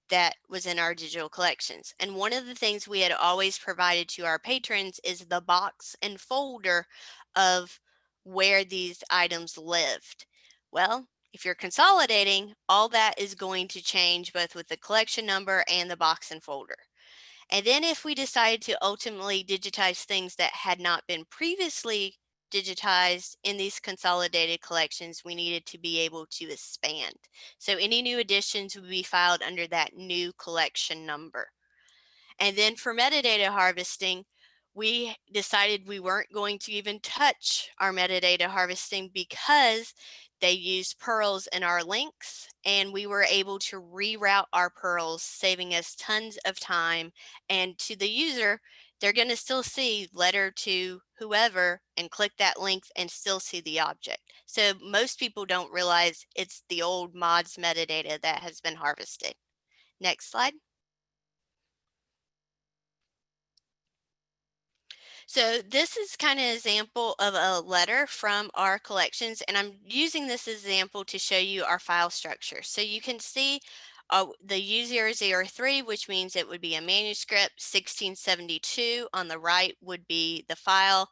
that was in our digital collections. And one of the things we had always provided to our patrons is the box and folder of where these items lived. Well, if you're consolidating, all that is going to change both with the collection number and the box and folder. And then if we decide to ultimately digitize things that had not been previously digitized in these consolidated collections, we needed to be able to expand. So any new additions would be filed under that new collection number. And then for metadata harvesting, we decided we weren't going to even touch our metadata harvesting because they used pearls in our links, and we were able to reroute our pearls, saving us tons of time. And to the user, they're going to still see letter to whoever and click that link and still see the object. So most people don't realize it's the old mods metadata that has been harvested. Next slide. So this is kind of an example of a letter from our collections, and I'm using this example to show you our file structure. So you can see the U003, which means it would be a manuscript. 1672 on the right would be the file,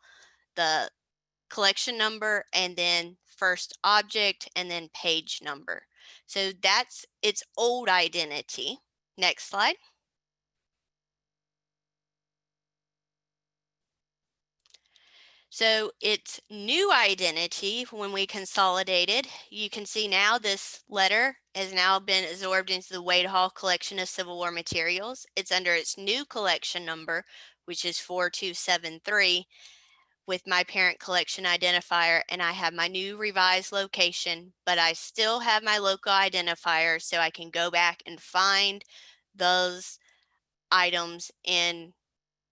the collection number, and then first object, and then page number. So that's its old identity. Next slide. So its new identity, when we consolidated, you can see now this letter has now been absorbed into the Wade Hall collection of Civil War materials. It's under its new collection number, which is 4273, with my parent collection identifier, and I have my new revised location, but I still have my local identifier, so I can go back and find those items in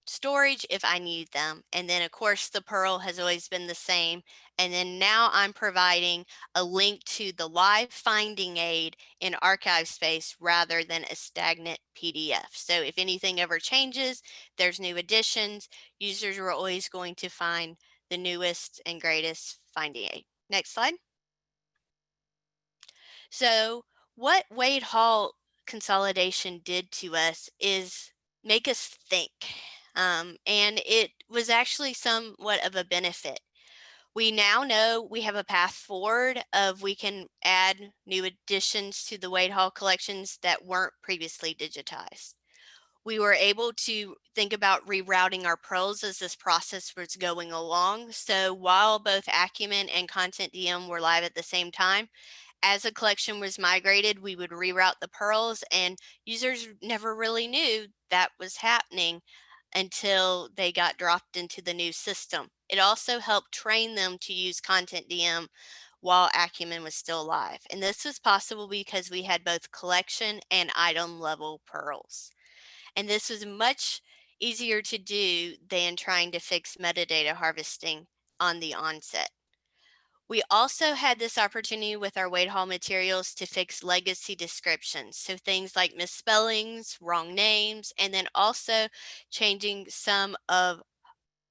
storage if I need them. And then of course the Pearl has always been the same. And then now I'm providing a link to the live finding aid in archive space rather than a stagnant PDF. So if anything ever changes, there's new additions, users are always going to find the newest and greatest finding aid. Next slide. So what Wade Hall consolidation did to us is make us think. And it was actually somewhat of a benefit. We now know we have a path forward of we can add new additions to the Wade Hall collections that weren't previously digitized. We were able to think about rerouting our pearls as this process was going along. So while both Acumen and Content DM were live at the same time, as a collection was migrated, we would reroute the pearls, and users never really knew that was happening until they got dropped into the new system. It also helped train them to use Content DM while Acumen was still live. And this was possible because we had both collection and item level pearls. And this was much easier to do than trying to fix metadata harvesting on the onset. We also had this opportunity with our Wade Hall materials to fix legacy descriptions. So things like misspellings, wrong names, and then also changing some of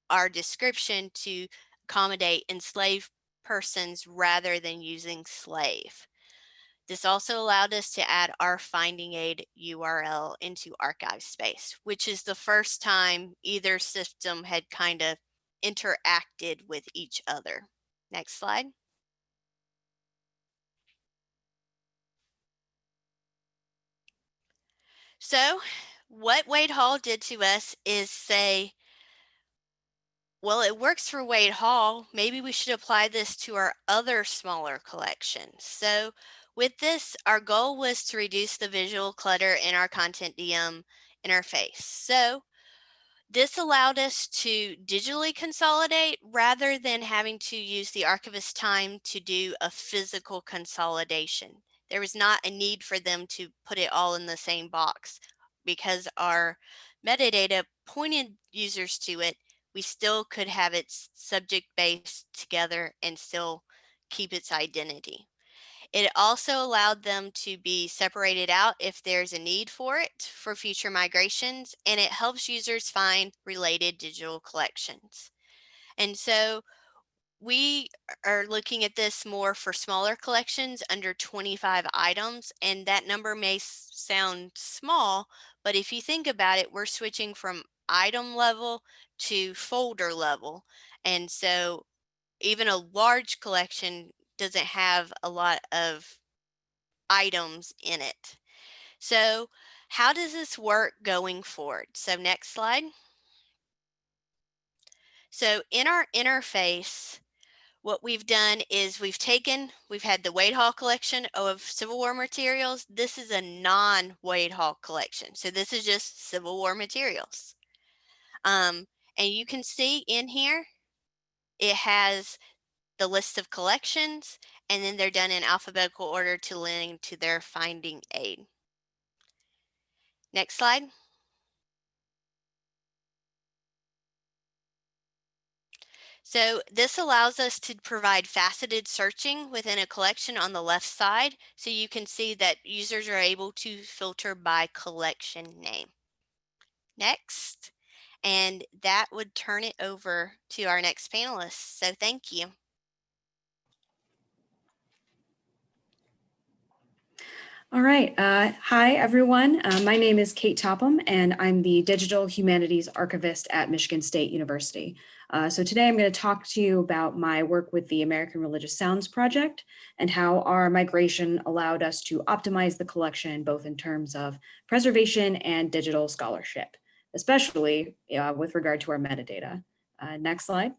our description to accommodate enslaved persons rather than using slave. This also allowed us to add our finding aid URL into archive space, which is the first time either system had kind of interacted with each other. Next slide. So what Wade Hall did to us is say, well, it works for Wade Hall. Maybe we should apply this to our other smaller collections. So with this, our goal was to reduce the visual clutter in our Content DM interface. So this allowed us to digitally consolidate rather than having to use the archivist time to do a physical consolidation. There was not a need for them to put it all in the same box because our metadata pointed users to it. We still could have its subject base together and still keep its identity. It also allowed them to be separated out if there's a need for it for future migrations, and it helps users find related digital collections. And so we are looking at this more for smaller collections under 25 items, and that number may sound small, but if you think about it, we're switching from item level to folder level. And so even a large collection doesn't have a lot of items in it. So how does this work going forward? So next slide. So in our interface, what we've done is we've had the Wade Hall collection of Civil War materials. This is a non-Wade Hall collection. So this is just Civil War materials. And you can see in here, it has the list of collections, and then they're done in alphabetical order to link to their finding aid. Next slide. So this allows us to provide faceted searching within a collection on the left side. So you can see that users are able to filter by collection name. Next. And that would turn it over to our next panelist. So thank you. All right. Hi, everyone. My name is Kate Topham, and I'm the Digital Humanities Archivist at Michigan State University. So today I'm going to talk to you about my work with the American Religious Sounds Project and how our migration allowed us to optimize the collection, both in terms of preservation and digital scholarship, especially with regard to our metadata. Next slide.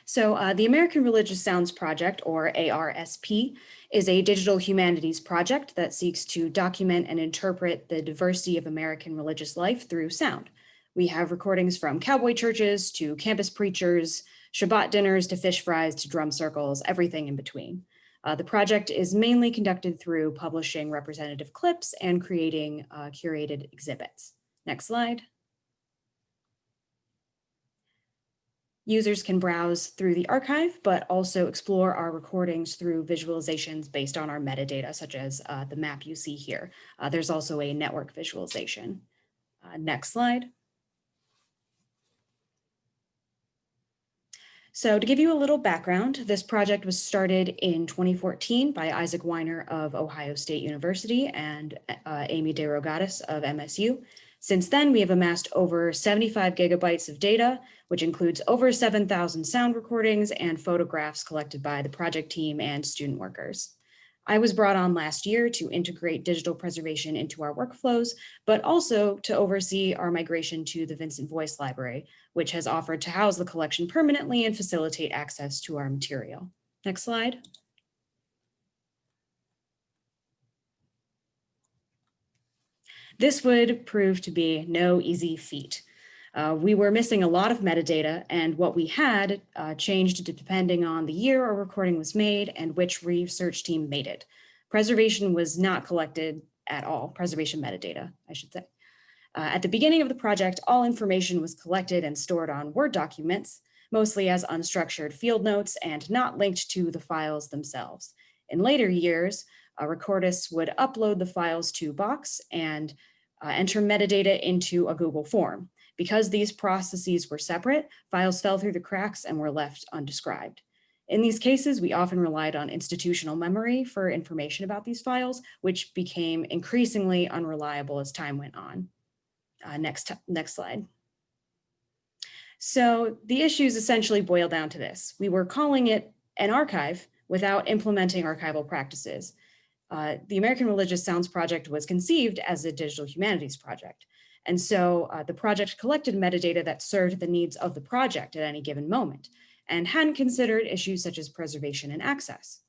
So the American Religious Sounds Project, or ARSP, is a digital humanities project that seeks to document and interpret the diversity of American religious life through sound. We have recordings from cowboy churches to campus preachers, Shabbat dinners to fish fries to drum circles, everything in between. The project is mainly conducted through publishing representative clips and creating curated exhibits. Next slide. Users can browse through the archive, but also explore our recordings through visualizations based on our metadata, such as the map you see here. There's also a network visualization. Next slide. So to give you a little background, this project was started in 2014 by Isaac Weiner of Ohio State University and Amy DeRogatis of MSU. Since then, we have amassed over 75 gigabytes of data, which includes over 7,000 sound recordings and photographs collected by the project team and student workers. I was brought on last year to integrate digital preservation into our workflows, but also to oversee our migration to the Vincent Voice Library, which has offered to house the collection permanently and facilitate access to our material. Next slide. This would prove to be no easy feat. We were missing a lot of metadata, and what we had changed depending on the year a recording was made and which research team made it. Preservation was not collected at all, preservation metadata, I should say. At the beginning of the project, all information was collected and stored on Word documents, mostly as unstructured field notes and not linked to the files themselves. In later years, recordists would upload the files to Box and enter metadata into a Google form. Because these processes were separate, files fell through the cracks and were left undescribed. In these cases, we often relied on institutional memory for information about these files, which became increasingly unreliable as time went on. Next slide. So the issues essentially boil down to this. We were calling it an archive without implementing archival practices. The American Religious Sounds Project was conceived as a digital humanities project. And so the project collected metadata that served the needs of the project at any given moment and hadn't considered issues such as preservation and access.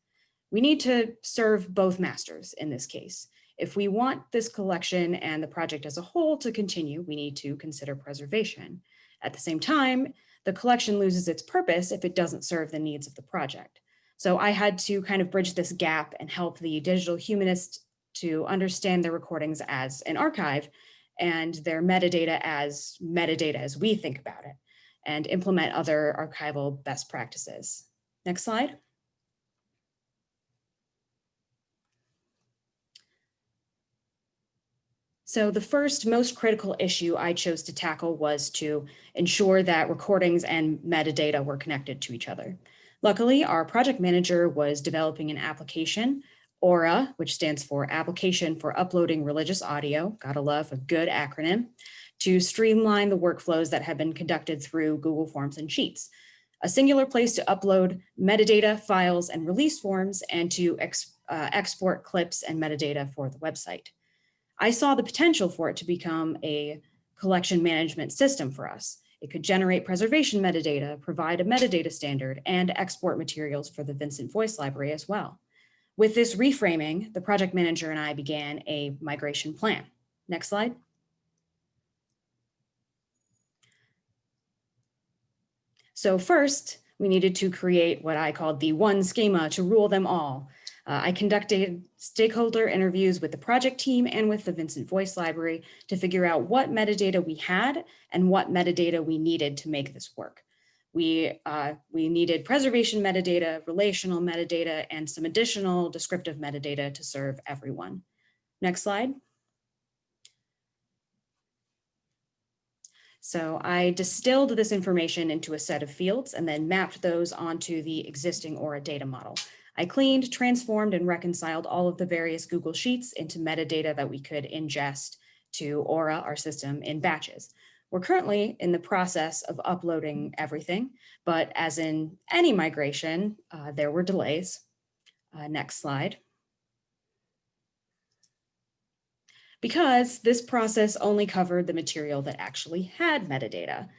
We need to serve both masters in this case. If we want this collection and the project as a whole to continue, we need to consider preservation. At the same time, the collection loses its purpose if it doesn't serve the needs of the project. So I had to kind of bridge this gap and help the digital humanists to understand their recordings as an archive and their metadata as we think about it, and implement other archival best practices. Next slide. So the first most critical issue I chose to tackle was to ensure that recordings and metadata were connected to each other. Luckily, our project manager was developing an application, AURA, which stands for Application for Uploading Religious Audio, gotta love a good acronym, to streamline the workflows that have been conducted through Google Forms and Sheets. A singular place to upload metadata, files, and release forms, and to export clips and metadata for the website. I saw the potential for it to become a collection management system for us. It could generate preservation metadata, provide a metadata standard, and export materials for the Vincent Voice Library as well. With this reframing, the project manager and I began a migration plan. Next slide. So first, we needed to create what I called the one schema to rule them all. I conducted stakeholder interviews with the project team and with the Vincent Voice Library to figure out what metadata we had and what metadata we needed to make this work. We needed preservation metadata, relational metadata, and some additional descriptive metadata to serve everyone. Next slide. So I distilled this information into a set of fields and then mapped those onto the existing Aura data model. I cleaned, transformed, and reconciled all of the various Google Sheets into metadata that we could ingest to Aura, our system, in batches. We're currently in the process of uploading everything, but as in any migration, there were delays. Next slide. Because this process only covered the material that actually had metadata.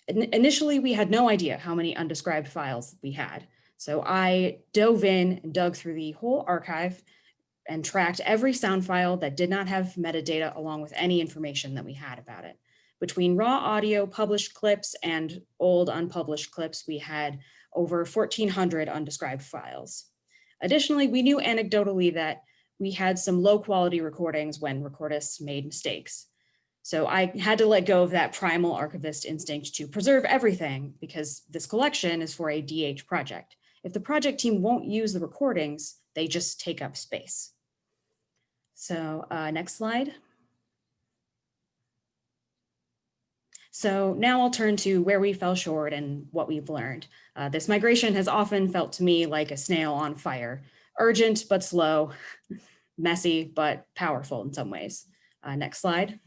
Initially, we had no idea how many undescribed files we had. So I dove in and dug through the whole archive and tracked every sound file that did not have metadata along with any information that we had about it. Between raw audio, published clips, and old unpublished clips, we had over 1,400 undescribed files. Additionally, we knew anecdotally that we had some low quality recordings when recordists made mistakes. So I had to let go of that primal archivist instinct to preserve everything because this collection is for a DH project. If the project team won't use the recordings, they just take up space. So next slide. So now I'll turn to where we fell short and what we've learned. This migration has often felt to me like a snail on fire, urgent but slow, messy but powerful in some ways. Next slide.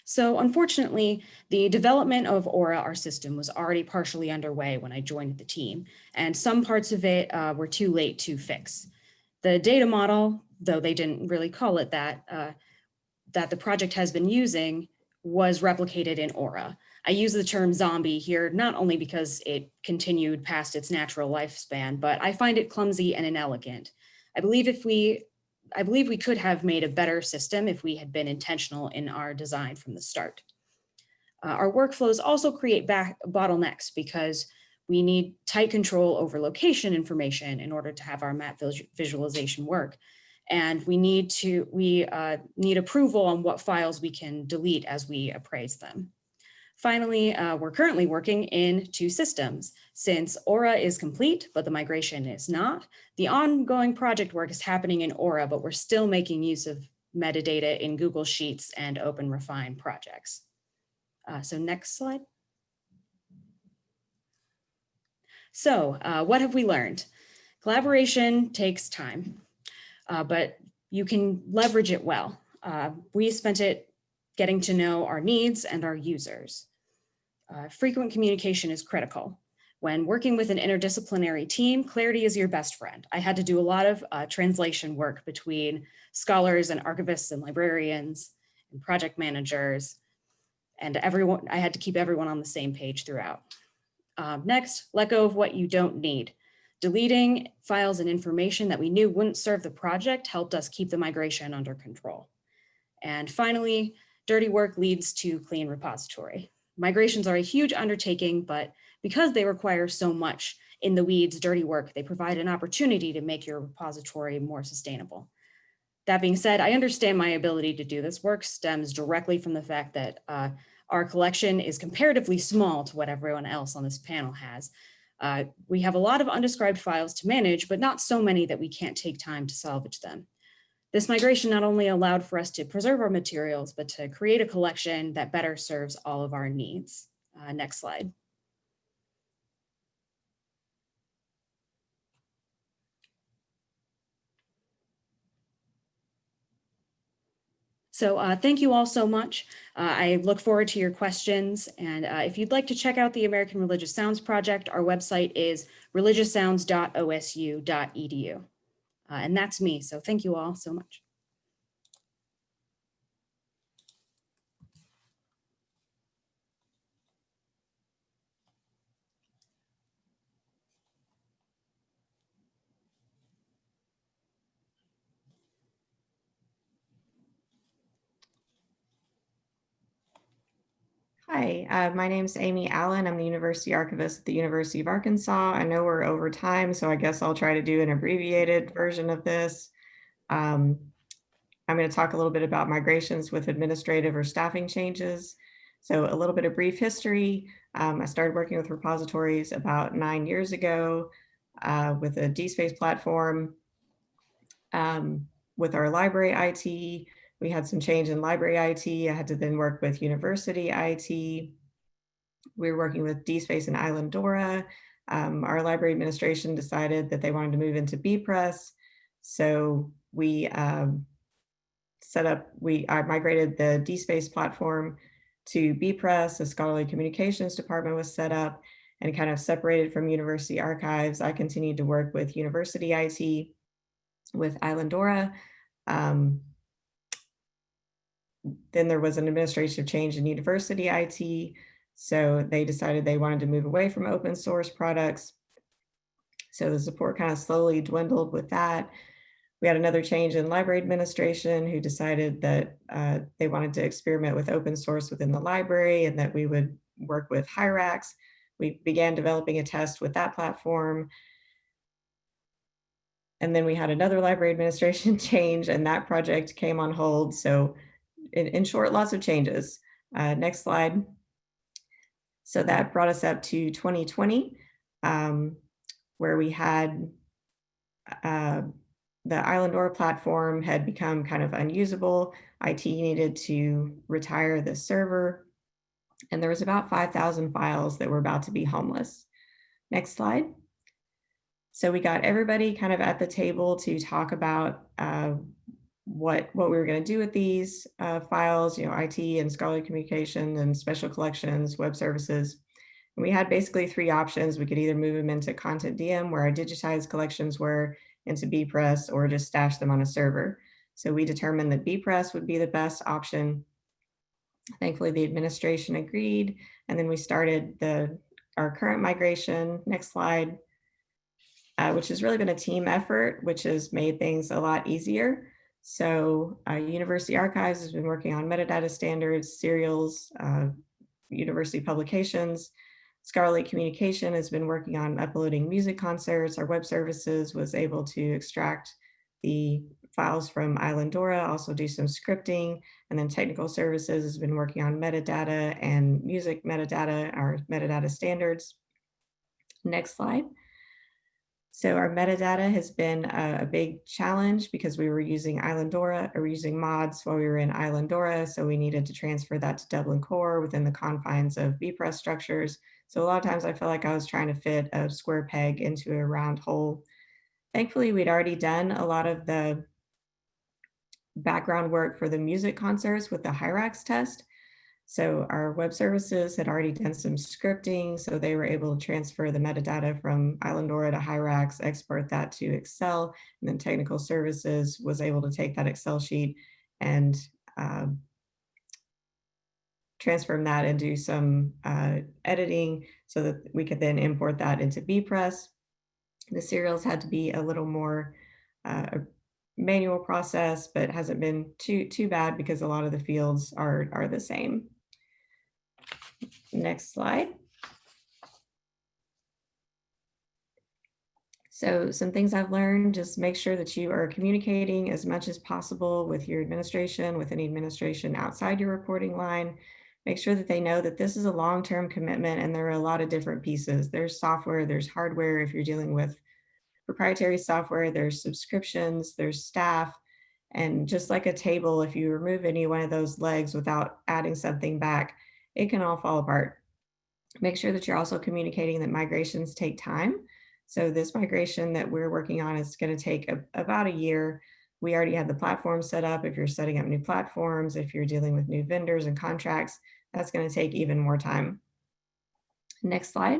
So unfortunately, the development of Aura, our system, was already partially underway when I joined the team, and some parts of it were too late to fix. The data model, though they didn't really call it that, that the project has been using was replicated in Aura. I use the term zombie here, not only because it continued past its natural lifespan, but I find it clumsy and inelegant. I believe we could have made a better system if we had been intentional in our design from the start. Our workflows also create bottlenecks because we need tight control over location information in order to have our map visualization work. And we need approval on what files we can delete as we appraise them. Finally, we're currently working in two systems. Since Aura is complete, but the migration is not, the ongoing project work is happening in Aura, but we're still making use of metadata in Google Sheets and OpenRefine projects. So next slide. So what have we learned? Collaboration takes time, but you can leverage it well. We spent it getting to know our needs and our users. Frequent communication is critical. When working with an interdisciplinary team, clarity is your best friend. I had to do a lot of translation work between scholars and archivists and librarians and project managers, and everyone. I had to keep everyone on the same page throughout. Next, let go of what you don't need. Deleting files and information that we knew wouldn't serve the project helped us keep the migration under control. And finally, dirty work leads to clean repository. Migrations are a huge undertaking, but because they require so much in the weeds, dirty work, they provide an opportunity to make your repository more sustainable. That being said, I understand my ability to do this work stems directly from the fact that our collection is comparatively small to what everyone else on this panel has. We have a lot of undescribed files to manage, but not so many that we can't take time to salvage them. This migration not only allowed for us to preserve our materials, but to create a collection that better serves all of our needs. Next slide. So thank you all so much. I look forward to your questions. And if you'd like to check out the American Religious Sounds Project, our website is religioussounds.osu.edu. And that's me. So thank you all so much. Hi, my name is Amy Allen. I'm the University Archivist at the University of Arkansas. I know we're over time, so I guess I'll try to do an abbreviated version of this. I'm going to talk a little bit about migrations with administrative or staffing changes. So a little bit of brief history. I started working with repositories about 9 years ago with a DSpace platform. With our library IT, we had some change in library IT. I had to then work with university IT. We were working with DSpace and Islandora. Our library administration decided that they wanted to move into bpress. So we I migrated the DSpace platform to bpress. The scholarly communications department was set up and kind of separated from university archives. I continued to work with university IT with Islandora. Then there was an administrative change in university IT. So they decided they wanted to move away from open source products. So the support kind of slowly dwindled with that. We had another change in library administration who decided that they wanted to experiment with open source within the library and that we would work with HIRAX. We began developing a test with that platform. And then we had another library administration change and that project came on hold. So in short, lots of changes. Next slide. So that brought us up to 2020, where we had the Islandora platform had become kind of unusable. IT needed to retire the server, and there was about 5,000 files that were about to be homeless. Next slide. So we got everybody kind of at the table to talk about what we were going to do with these files, IT and scholarly communication and special collections, web services. And we had basically three options. We could either move them into Content DM, where our digitized collections were, into bpress, or just stash them on a server. So we determined that bpress would be the best option. Thankfully, the administration agreed, and then we started our current migration. Next slide. Which has really been a team effort, which has made things a lot easier. So University Archives has been working on metadata standards, serials, university publications. Scholarly Communication has been working on uploading music concerts. Our web services was able to extract the files from Islandora, also do some scripting, and then Technical Services has been working on metadata and music metadata, our metadata standards. Next slide. So our metadata has been a big challenge because we were using Islandora, or using mods while we were in Islandora. So we needed to transfer that to Dublin Core within the confines of bpress structures. So a lot of times I felt like I was trying to fit a square peg into a round hole. Thankfully, we'd already done a lot of the background work for the music concerts with the HIRAX test. So our web services had already done some scripting, so they were able to transfer the metadata from Islandora to HIRAX, export that to Excel, and then Technical Services was able to take that Excel sheet and transform that and do some editing so that we could then import that into bpress. The serials had to be a little more manual process, but hasn't been too bad because a lot of the fields are the same. Next slide. So some things I've learned, just make sure that you are communicating as much as possible with your administration, with any administration outside your reporting line. Make sure that they know that this is a long-term commitment and there are a lot of different pieces. There's software, there's hardware if you're dealing with proprietary software, there's subscriptions, there's staff, and just like a table, if you remove any one of those legs without adding something back, it can all fall apart. Make sure that you're also communicating that migrations take time. So this migration that we're working on is going to take about a year. We already have the platform set up. If you're setting up new platforms, if you're dealing with new vendors and contracts, that's going to take even more time. Next slide.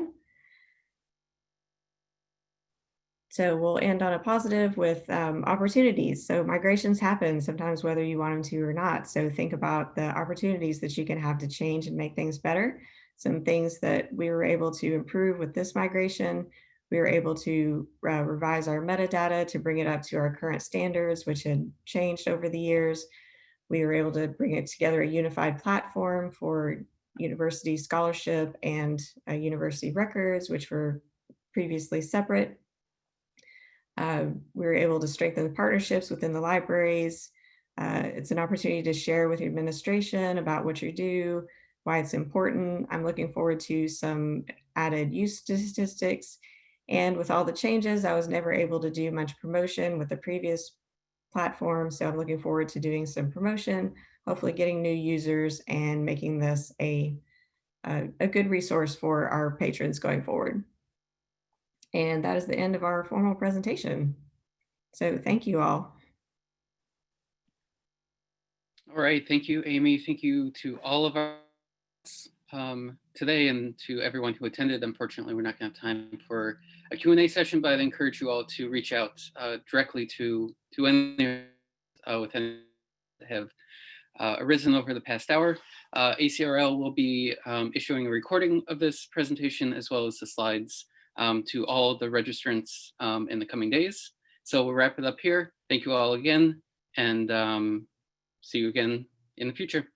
So we'll end on a positive with opportunities. So migrations happen sometimes whether you want them to or not. So think about the opportunities that you can have to change and make things better. Some things that we were able to improve with this migration. We were able to revise our metadata to bring it up to our current standards, which had changed over the years. We were able to bring it together a unified platform for university scholarship and university records, which were previously separate. We were able to strengthen the partnerships within the libraries. It's an opportunity to share with your administration about what you do, why it's important. I'm looking forward to some added use statistics. And with all the changes, I was never able to do much promotion with the previous platform. So I'm looking forward to doing some promotion, hopefully getting new users and making this a good resource for our patrons going forward. And that is the end of our formal presentation. So thank you all. All right, thank you, Amy. Thank you to all of our today and to everyone who attended. Unfortunately, we're not going to have time for a Q&A session, but I'd encourage you all to reach out directly to any with any that have arisen over the past hour. ACRL will be issuing a recording of this presentation as well as the slides to all the registrants in the coming days. So we'll wrap it up here. Thank you all again, and see you again in the future.